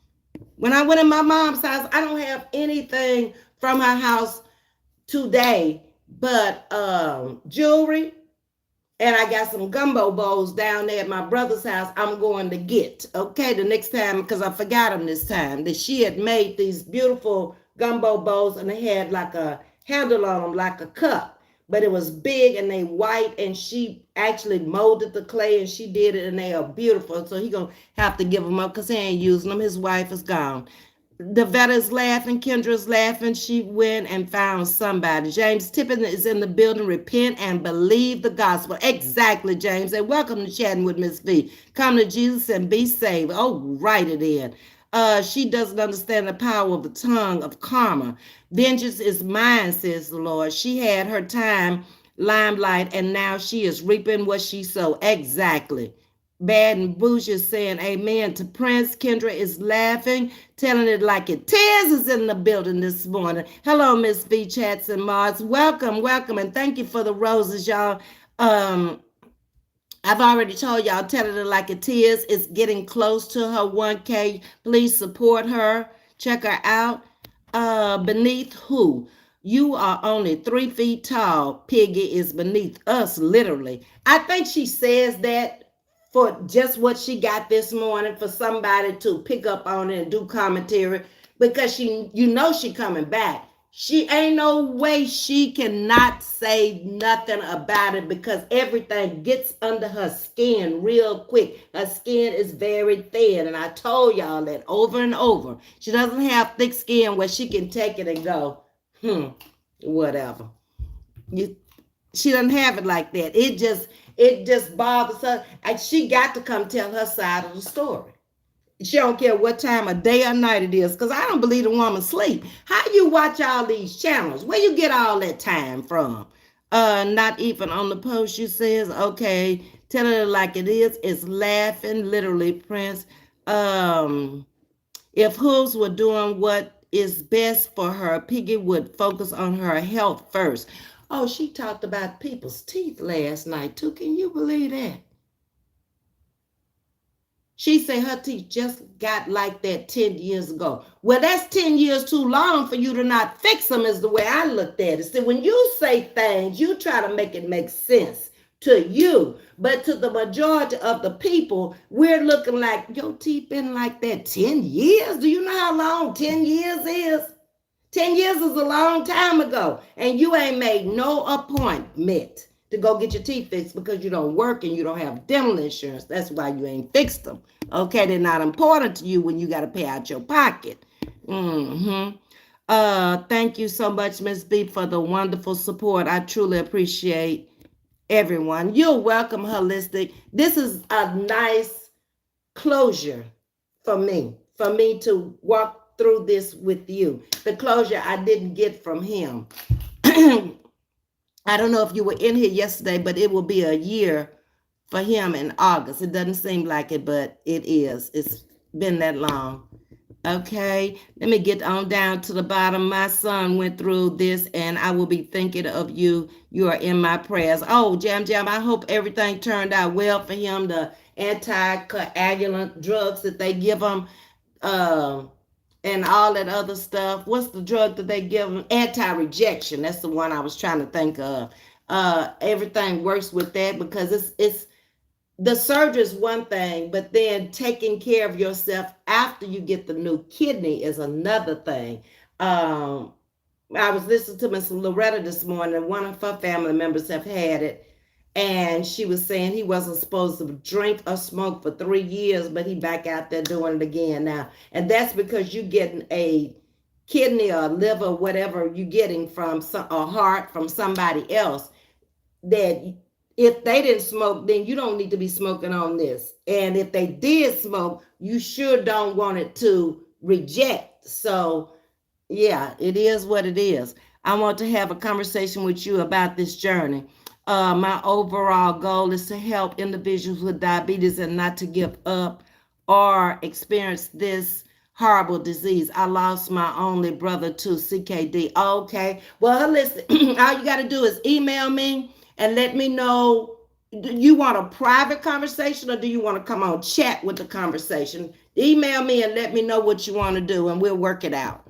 When I went in my mom's house, I don't have anything from her house today but jewelry, and I got some gumbo bowls down there at my brother's house I'm going to get, okay, the next time, because I forgot them this time, that she had made these beautiful gumbo bowls, and they had like a handle on them like a cup, but it was big and they white, and she actually molded the clay and she did it, and they are beautiful. So he gonna have to give them up because he ain't using them. His wife is gone. The Vetta's laughing. Kendra's laughing. She went and found somebody. James Tippin is in the building. Repent and believe the gospel. Exactly, James. And welcome to Chatting with Ms. V. Come to Jesus and be saved. Oh, write it in. She doesn't understand the power of the tongue of karma. Vengeance is mine, says the Lord. She had her time, limelight, and now she is reaping what she sowed. Exactly. Bad and Bougie is saying amen to Prince. Kendra is laughing, telling it like it. Tears is in the building this morning. Hello, Miss V Chats and Mods. Welcome, welcome, and thank you for the roses, y'all. I've already told y'all, telling it like it is. It's getting close to her 1K. Please support her. Check her out. Beneath who? You are only 3 feet tall. Piggy is beneath us, literally. I think she says that for just what she got this morning, for somebody to pick up on it and do commentary, because she coming back. She ain't no way she cannot say nothing about it, because everything gets under her skin real quick. Her skin is very thin, and I told y'all that over and over. She doesn't have thick skin where she can take it and go, whatever. She doesn't have it like that. It just bothers her. And she got to come tell her side of the story. She don't care what time of day or night it is, because I don't believe the woman sleep. How you watch all these channels? Where you get all that time from? Not even on the post, she says. Okay, telling it like it is. It's laughing, literally, Prince. If Hooves were doing what is best for her, Piggy would focus on her health first. Oh, she talked about people's teeth last night, too. Can you believe that? She said her teeth just got like that 10 years ago. Well, that's 10 years too long for you to not fix them, is the way I looked at it. So when you say things, you try to make it make sense to you. But to the majority of the people, we're looking like, your teeth been like that 10 years? Do you know how long 10 years is? 10 years is a long time ago. And you ain't made no appointment to go get your teeth fixed because you don't work and you don't have dental insurance. That's why you ain't fixed them. Okay, they're not important to you when you got to pay out your pocket. Thank you so much, Ms. V, for the wonderful support. I truly appreciate everyone. You're welcome, Holistic. This is a nice closure for me to walk through this with you. The closure I didn't get from him. I don't know if you were in here yesterday, but it will be a year for him in August. It doesn't seem like it, but it is. It's been that long. Okay, let me get on down to the bottom. My son went through this, and I will be thinking of you. You are in my prayers. Oh, Jam Jam, I hope everything turned out well for him. The anticoagulant drugs that they give him, uh, and all that other stuff. What's the drug that they give him? Anti-rejection. That's the one I was trying to think of. Everything works with that because it's the surgery is one thing, but then taking care of yourself after you get the new kidney is another thing. Um, I was listening to Miss Loretta this morning, and one of her family members have had it, and she was saying he wasn't supposed to drink or smoke for 3 years, but he back out there doing it again now, and that's because you getting a kidney or liver, whatever you getting from a heart from somebody else that if they didn't smoke, then you don't need to be smoking on this. And if they did smoke, you sure don't want it to reject. So, yeah, it is what it is. I want to have a conversation with you about this journey. My overall goal is to help individuals with diabetes and not to give up or experience this horrible disease. I lost my only brother to CKD. Okay. Well, listen, all you got to do is email me and let me know. Do you want a private conversation or do you want to come on chat with the conversation? Email me and let me know what you want to do and we'll work it out.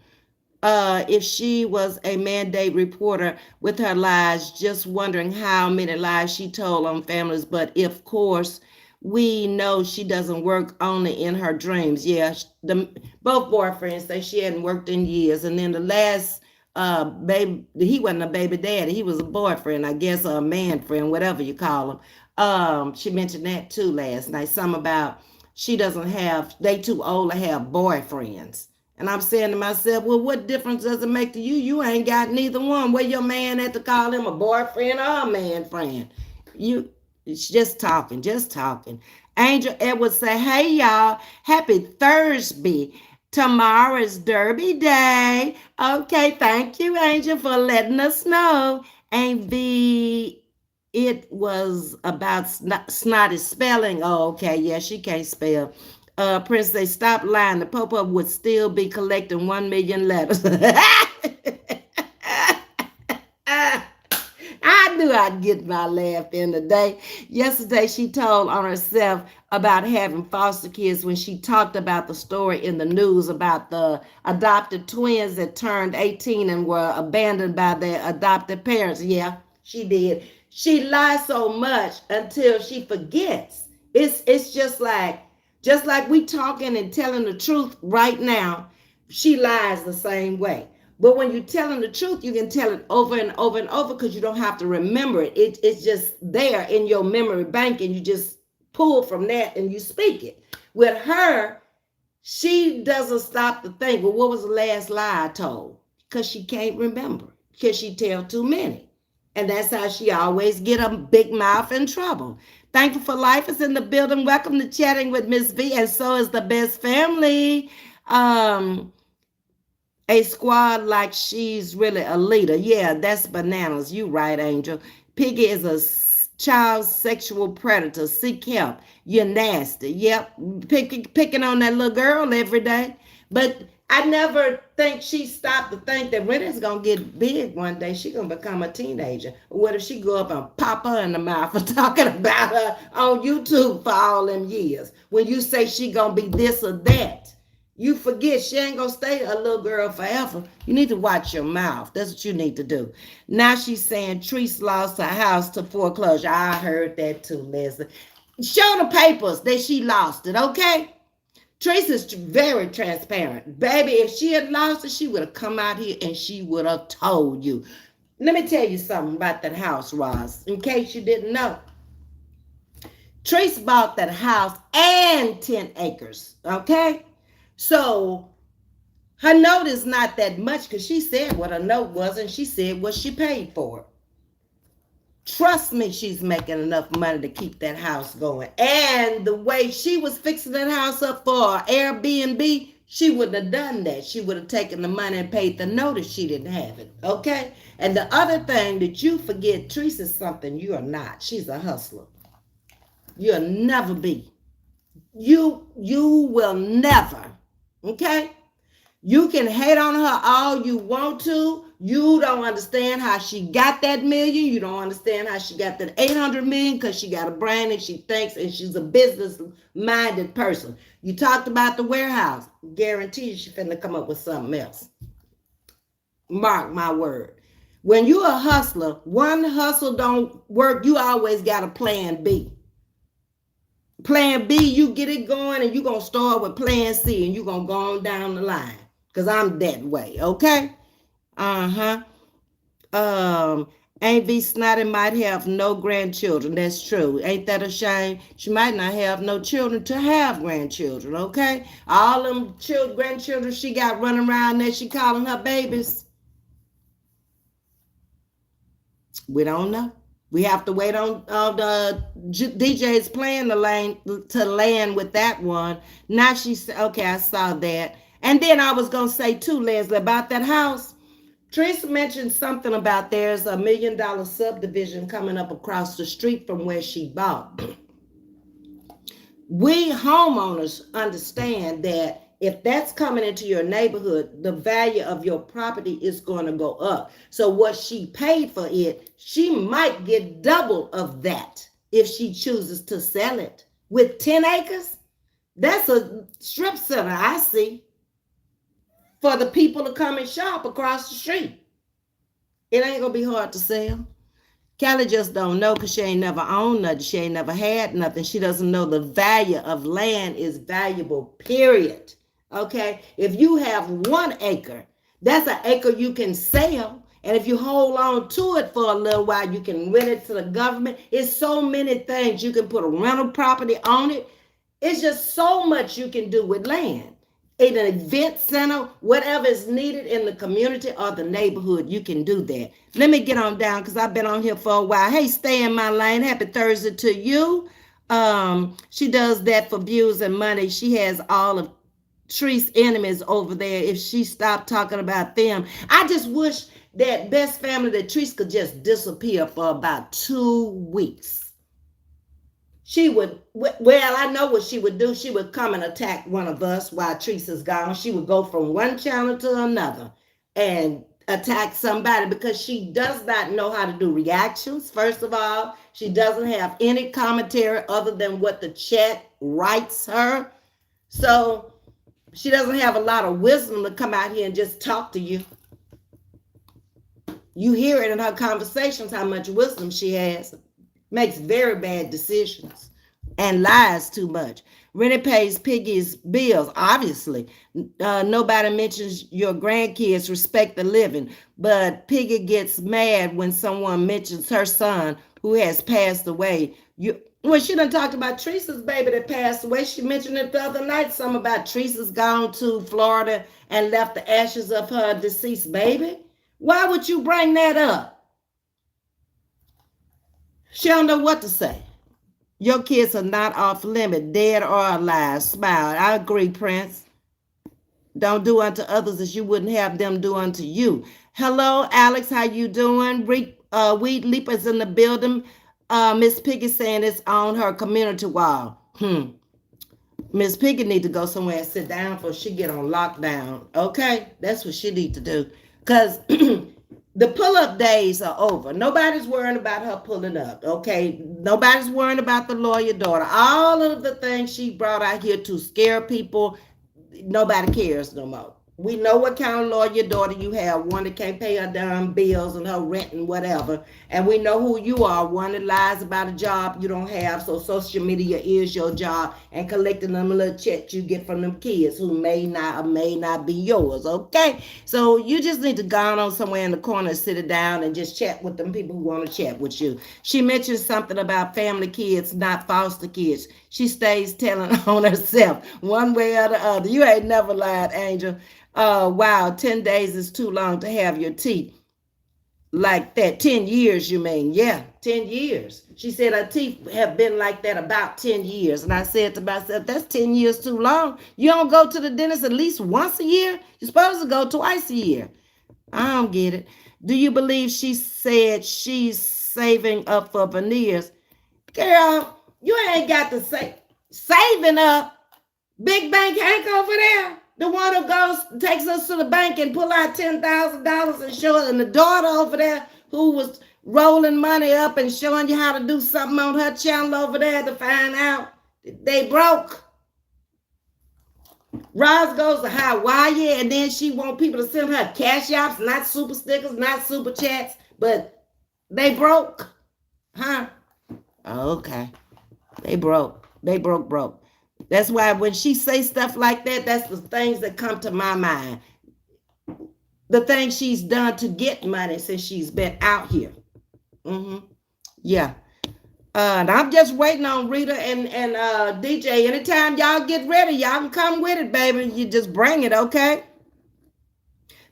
If she was a mandate reporter with her lies, just wondering how many lies she told on families. But of course, we know she doesn't work only in her dreams. Yeah, both boyfriends say she hadn't worked in years. And then the last baby, he wasn't a baby daddy. He was a boyfriend, I guess, or a man friend, whatever you call him. She mentioned that too last night. Something about she doesn't have, they too old to have boyfriends. And I'm saying to myself, well, what difference does it make to you? You ain't got neither one. Where your man had to call him a boyfriend or a man friend. You, it's just talking, just talking. Angel Edwards say, hey, y'all, happy Thursday. Tomorrow is Derby Day. Okay, thank you, Angel, for letting us know. And it was about snotty spelling. Oh, okay, yeah, she can't spell. Prince, they stopped lying. The Pope would still be collecting 1 million letters. I knew I'd get my laugh in the day. Yesterday, she told on herself about having foster kids when she talked about the story in the news about the adopted twins that turned 18 and were abandoned by their adopted parents. Yeah, she did. She lies so much until she forgets. It's just like we talking and telling the truth right now, she lies the same way. But when you're telling the truth, you can tell it over and over and over because you don't have to remember it. It's just there in your memory bank and you just pull from that and you speak it. With her, she doesn't stop to think, well, what was the last lie I told? Because she can't remember, because she tell too many. And that's how she always get a big mouth in trouble. Thankful for Life is in the building. Welcome to Chatting with Ms.V. And so is the best family. A squad like she's really a leader. Yeah, that's bananas. You right, Angel. Piggy is a child sexual predator. Seek help. You're nasty. Yep. Picking on that little girl every day. But I never think she stopped to think that when it's going to get big one day, she's going to become a teenager. What if she go up and pop her in the mouth for talking about her on YouTube for all them years? When you say she going to be this or that, you forget she ain't gonna stay a little girl forever. You need to watch your mouth. That's what you need to do. Now she's saying Treese lost her house to foreclosure. I heard that too, Leslie. Show the papers that she lost it, okay? Treese is very transparent. Baby, if she had lost it, she would have come out here and she would have told you. Let me tell you something about that house, Roz, in case you didn't know. Treese bought that house and 10 acres, okay? So Her note is not that much because she said what her note was and she said what she paid for it. Trust me, she's making enough money to keep that house going. And the way she was fixing that house up for Airbnb, she wouldn't have done that. She would have taken the money and paid the note if she didn't have it. Okay? And the other thing that you forget, Teresa's something you are not. She's a hustler. You'll never be. You will never. Okay? You can hate on her all you want to. You don't understand how she got that million. You don't understand how she got that 800 million because she got a brain and she thinks and she's a business minded person. You talked about the warehouse. Guarantee you she finna come up with something else. Mark my word. When you're a hustler, one hustle don't work. You always got a plan B. Plan B, you get it going and you're going to start with plan C and you're going to go on down the line. Because I'm that way, okay? Uh-huh. Ms.V. Snotty might have no grandchildren. That's true. Ain't that a shame? She might not have no children to have grandchildren, okay? All them grandchildren she got running around there, she calling her babies. We don't know. We have to wait on the DJs playing the lane to land with that one. Now she said, okay, I saw that. And then I was going to say too, Leslie, about that house. Teresa mentioned something about there's $1 million subdivision coming up across the street from where she bought. We homeowners understand that if that's coming into your neighborhood, the value of your property is going to go up. So what she paid for it, she might get double of that if she chooses to sell it. With 10 acres, that's a strip center, I see, for the people to come and shop across the street. It ain't going to be hard to sell. Callie just don't know because she ain't never owned nothing. She ain't never had nothing. She doesn't know the value of land is valuable, period. Okay? If you have 1 acre, that's an acre you can sell. And if you hold on to it for a little while, you can rent it to the government. It's so many things. You can put a rental property on it. It's just so much you can do with land. In an event center, whatever is needed in the community or the neighborhood, you can do that. Let me get on down because I've been on here for a while. Hey, stay in my lane. Happy Thursday to you. She does that for views and money. She has all of Tree's enemies over there. If she stopped talking about them, I just wish that best family that Treese could just disappear for about 2 weeks. She would, well, I know what she would do. She would come and attack one of us while Teresa's gone. She would go from one channel to another and attack somebody because she does not know how to do reactions. First of all, she doesn't have any commentary other than what the chat writes her. So she doesn't have a lot of wisdom to come out here and just talk to you. You hear it in her conversations how much wisdom she has. Makes very bad decisions and lies too much. Rennie pays Piggy's bills, obviously. Nobody mentions your grandkids respect the living, but Piggy gets mad when someone mentions her son who has passed away. Well, she done talked about Teresa's baby that passed away. She mentioned it the other night, something about Teresa's gone to Florida and left the ashes of her deceased baby. Why would you bring that up? She don't know what to say. Your kids are not off limit, dead or alive. Smile. I agree, Prince. Don't do unto others as you wouldn't have them do unto you. Hello, Alex. How you doing? Weed Leapers in the building. Miss Piggy saying it's on her community wall. Miss Piggy need to go somewhere and sit down before she get on lockdown. Okay? That's what she need to do. Because the pull-up days are over. Nobody's worrying about her pulling up, okay? Nobody's worrying about the lawyer daughter. All of the things she brought out here to scare people, nobody cares no more. We know what kind of lawyer daughter you have, one that can't pay her damn bills and her rent and whatever. And we know who you are, one that lies about a job you don't have, so social media is your job, and collecting them little checks you get from them kids who may not or may not be yours, okay? So you just need to go on somewhere in the corner and sit it down and just chat with them people who want to chat with you. She mentioned something about family kids, not foster kids. She stays telling on herself one way or the other. You ain't never lied, Angel. Wow, 10 days is too long to have your teeth like that. 10 years, you mean? Yeah, 10 years. She said her teeth have been like that about 10 years. And I said to myself, that's 10 years too long. You don't go to the dentist at least once a year? You're supposed to go twice a year. I don't get it. Do you believe she said she's saving up for veneers? Girl, you ain't got to say saving up. Big Bank Hank over there, the one who goes takes us to the bank and pull out $10,000 and show it, and the daughter over there who was rolling money up and showing you how to do something on her channel over there to find out they broke. Roz goes to Hawaii and then she want people to send her cash apps, not super stickers, not super chats, but they broke. Huh? Okay. They broke. They broke. That's why when she say stuff like that, that's the things that come to my mind. The things she's done to get money since she's been out here. Yeah. And I'm just waiting on Rita and DJ. Anytime y'all get ready, y'all can come with it, baby. You just bring it, okay?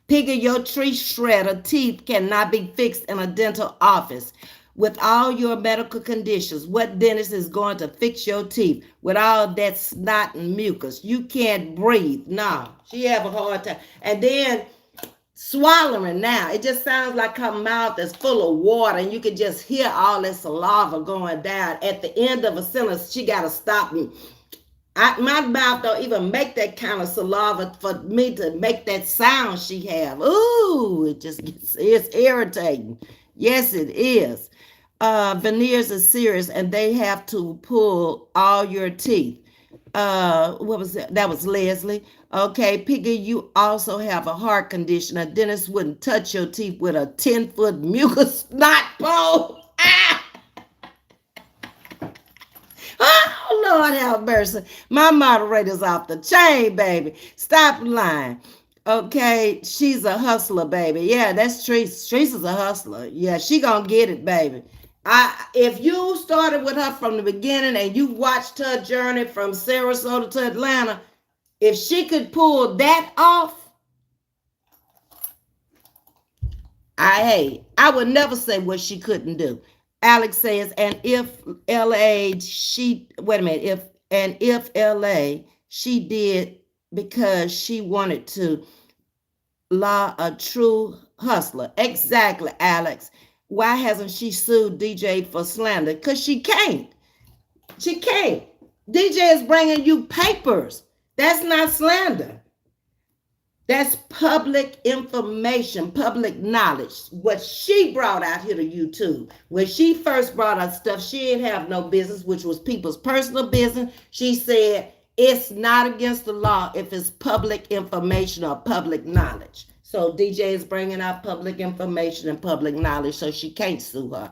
Piggy, your tree shredder teeth cannot be fixed in a dental office. With all your medical conditions, what dentist is going to fix your teeth with all that snot and mucus? You can't breathe. No, she have a hard time. And then swallowing now. It just sounds like her mouth is full of water and you can just hear all that saliva going down. At the end of a sentence, she got to stop and my mouth don't even make that kind of saliva for me to make that sound she have. Ooh, it's irritating. Yes, it is. Veneers is serious and they have to pull all your teeth. What was that? That was Leslie. Okay, Piggy, you also have a heart condition. A dentist wouldn't touch your teeth with a 10-foot mucus snot pole. Ah! Oh, Lord have mercy. My moderator's off the chain, baby. Stop lying. Okay, she's a hustler, baby. Yeah, that's Treese. Treese is a hustler. Yeah, she gonna get it, baby. If you started with her from the beginning and you watched her journey from Sarasota to Atlanta, if she could pull that off, I would never say what she couldn't do. Alex says, and if LA she did because she wanted to law a true hustler. Exactly, Alex. Why hasn't she sued DJ for slander? Because she can't. She can't. DJ is bringing you papers. That's not slander. That's public information, public knowledge. What she brought out here to YouTube. When she first brought out stuff, she didn't have no business, which was people's personal business. She said, it's not against the law if it's public information or public knowledge. So DJ is bringing out public information and public knowledge, so she can't sue her.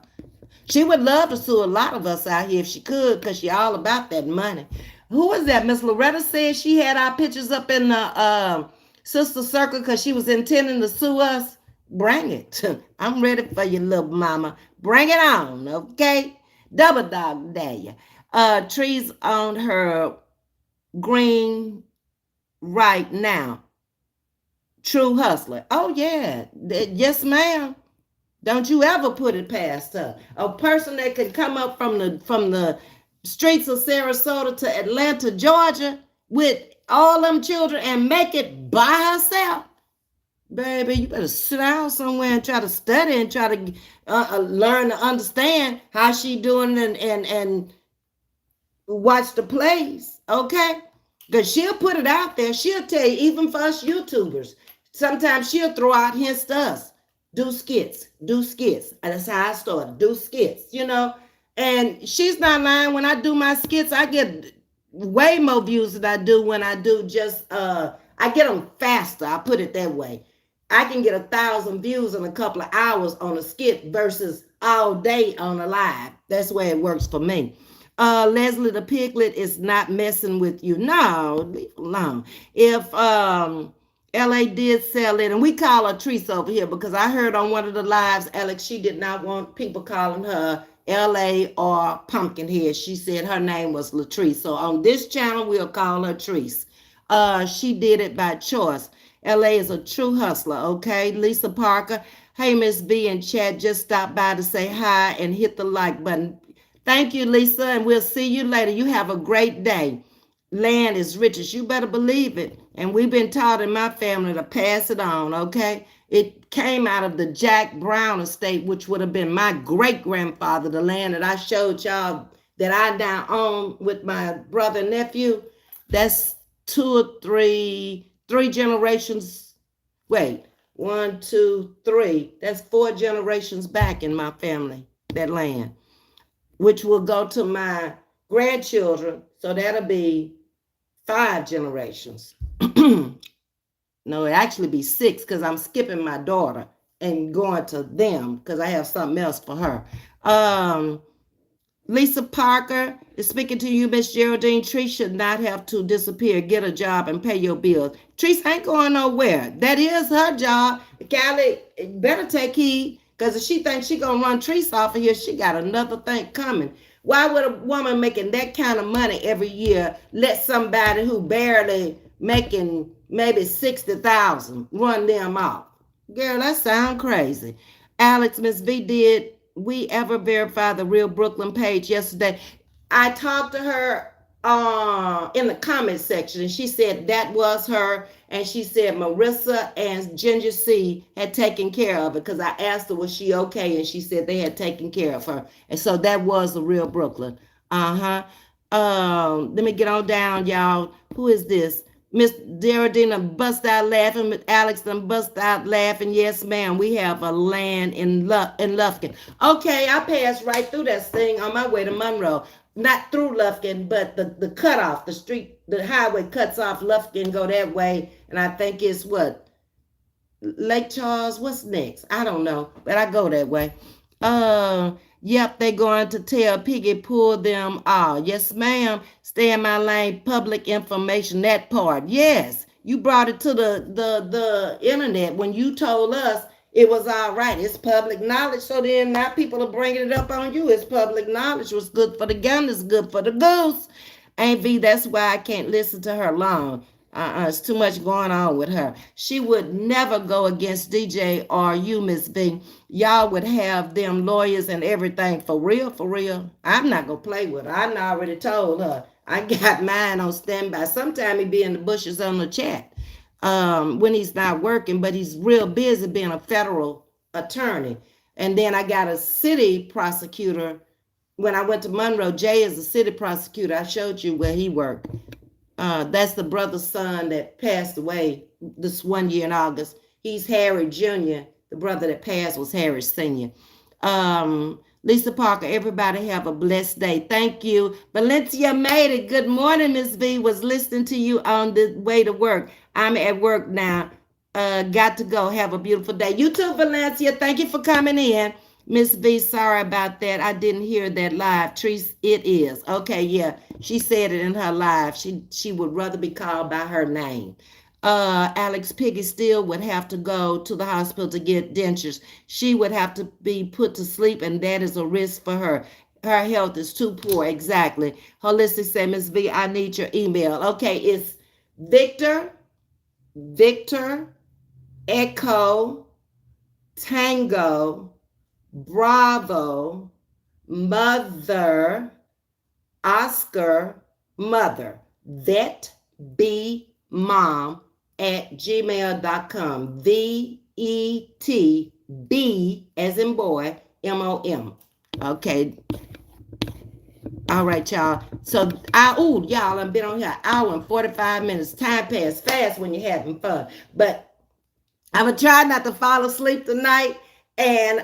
She would love to sue a lot of us out here if she could, because she all about that money. Who is that? Miss Loretta said she had our pictures up in the sister circle because she was intending to sue us. Bring it. I'm ready for you, little mama. Bring it on, okay? Double dog dare you. Trees on her green right now. True hustler. Oh, yeah. Yes, ma'am. Don't you ever put it past her. A person that can come up from the streets of Sarasota to Atlanta, Georgia, with all them children and make it by herself. Baby, you better sit down somewhere and try to study and try to learn to understand how she doing and watch the plays, okay? Because she'll put it out there. She'll tell you, even for us YouTubers, sometimes she'll throw out hints to us. Do skits. And that's how I started. Do skits, And she's not lying. When I do my skits, I get way more views than I do when I do just, I get them faster. I put it that way. I can get 1,000 views in a couple of hours on a skit versus all day on a live. That's the way it works for me. Leslie the Piglet is not messing with you. No, leave alone. If LA did sell it, and we call her Treese over here because I heard on one of the lives, Alex, she did not want people calling her LA or Pumpkinhead. She said her name was Latrice. So on this channel, we'll call her Treese. She did it by choice. LA is a true hustler, okay? Lisa Parker, hey, Ms.V in chat, just stop by to say hi and hit the like button. Thank you, Lisa, and we'll see you later. You have a great day. Land is riches. You better believe it. And we've been taught in my family to pass it on, okay? It came out of the Jack Brown estate, which would have been my great grandfather, the land that I showed y'all that I now own with my brother and nephew. That's three generations. Wait, one, two, three. That's 4 generations back in my family, that land, which will go to my grandchildren. So that'll be 5 generations. No, it actually be 6 because I'm skipping my daughter and going to them because I have something else for her. Lisa Parker is speaking to you, Miss Geraldine. Tree should not have to disappear. Get a job and pay your bills. Tree ain't going nowhere. That is her job. Callie better take heed, because if she thinks she gonna run Treese off of here, she got another thing coming. Why would a woman making that kind of money every year let somebody who barely making maybe 60,000 run them off? Girl, that sound crazy. Alex, Ms.V, did we ever verify the Real Brooklyn page yesterday? I talked to her in the comment section, and she said that was her, and she said Marissa and Ginger C had taken care of it, because I asked her was she okay, and she said they had taken care of her, and so that was the Real Brooklyn. Let me get on down, y'all. Who is this? Miss Deradina bust out laughing. With Alex done bust out laughing. Yes, ma'am. We have a land in Lufkin. Okay, I passed right through that thing on my way to Monroe. Not through Lufkin, but the cutoff, the street, the highway cuts off Lufkin, go that way. And I think it's what? Lake Charles? What's next? I don't know, but I go that way. Yep, they going to tell Piggy pull them all. Yes, ma'am. Stay in my lane. Public information. That part. Yes, you brought it to the internet when you told us it was all right. It's public knowledge. So then now people are bringing it up on you. It's public knowledge. What's good for the gun is good for the goose. Ain't V, that's why I can't listen to her long. It's too much going on with her. She would never go against DJ or you, Miss V. Y'all would have them lawyers and everything. For real, for real. I'm not going to play with her. I already told her. I got mine on standby. Sometimes he be in the bushes on the chat when he's not working, but he's real busy being a federal attorney. And then I got a city prosecutor. When I went to Monroe, Jay is a city prosecutor. I showed you where he worked. That's the brother's son that passed away this one year in August. He's Harry Jr. The brother that passed was Harry Sr. Lisa Parker, everybody have a blessed day. Thank you. Valencia made it. Good morning, Ms. V. Was listening to you on the way to work. I'm at work now. Got to go. Have a beautiful day. You too, Valencia. Thank you for coming in. Miss V, sorry about that. I didn't hear that live. Treese, it is. Okay, yeah. She said it in her live. She would rather be called by her name. Alex Piggy still would have to go to the hospital to get dentures. She would have to be put to sleep, and that is a risk for her. Her health is too poor. Exactly. Holistic said, Miss V, I need your email. Okay, it's Victor, Echo, Tango, Bravo, Mother, Oscar, Mother, Vet, B, Mom at gmail.com. VETB as in boy, MOM. Okay. All right, y'all. So, y'all, I've been on here an hour and 45 minutes. Time passed fast when you're having fun. But I'm going to try not to fall asleep tonight. And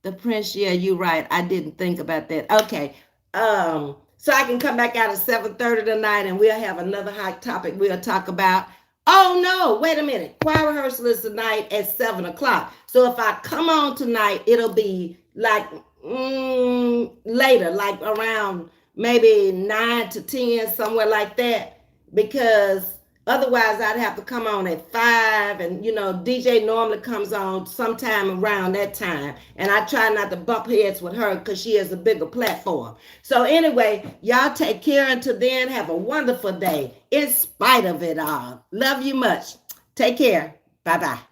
the Prince, yeah, you're right. I didn't think about that. Okay. So I can come back out at 7:30 tonight, and we'll have another hot topic we'll talk about. Oh, no, wait a minute. Choir rehearsal is tonight at 7 o'clock. So if I come on tonight, it'll be like later, like around maybe 9 to 10, somewhere like that, because otherwise I'd have to come on at 5, and DJ normally comes on sometime around that time, and I try not to bump heads with her because she has a bigger platform. So anyway, y'all take care until then. Have a wonderful day in spite of it all. Love you much. Take care. Bye bye.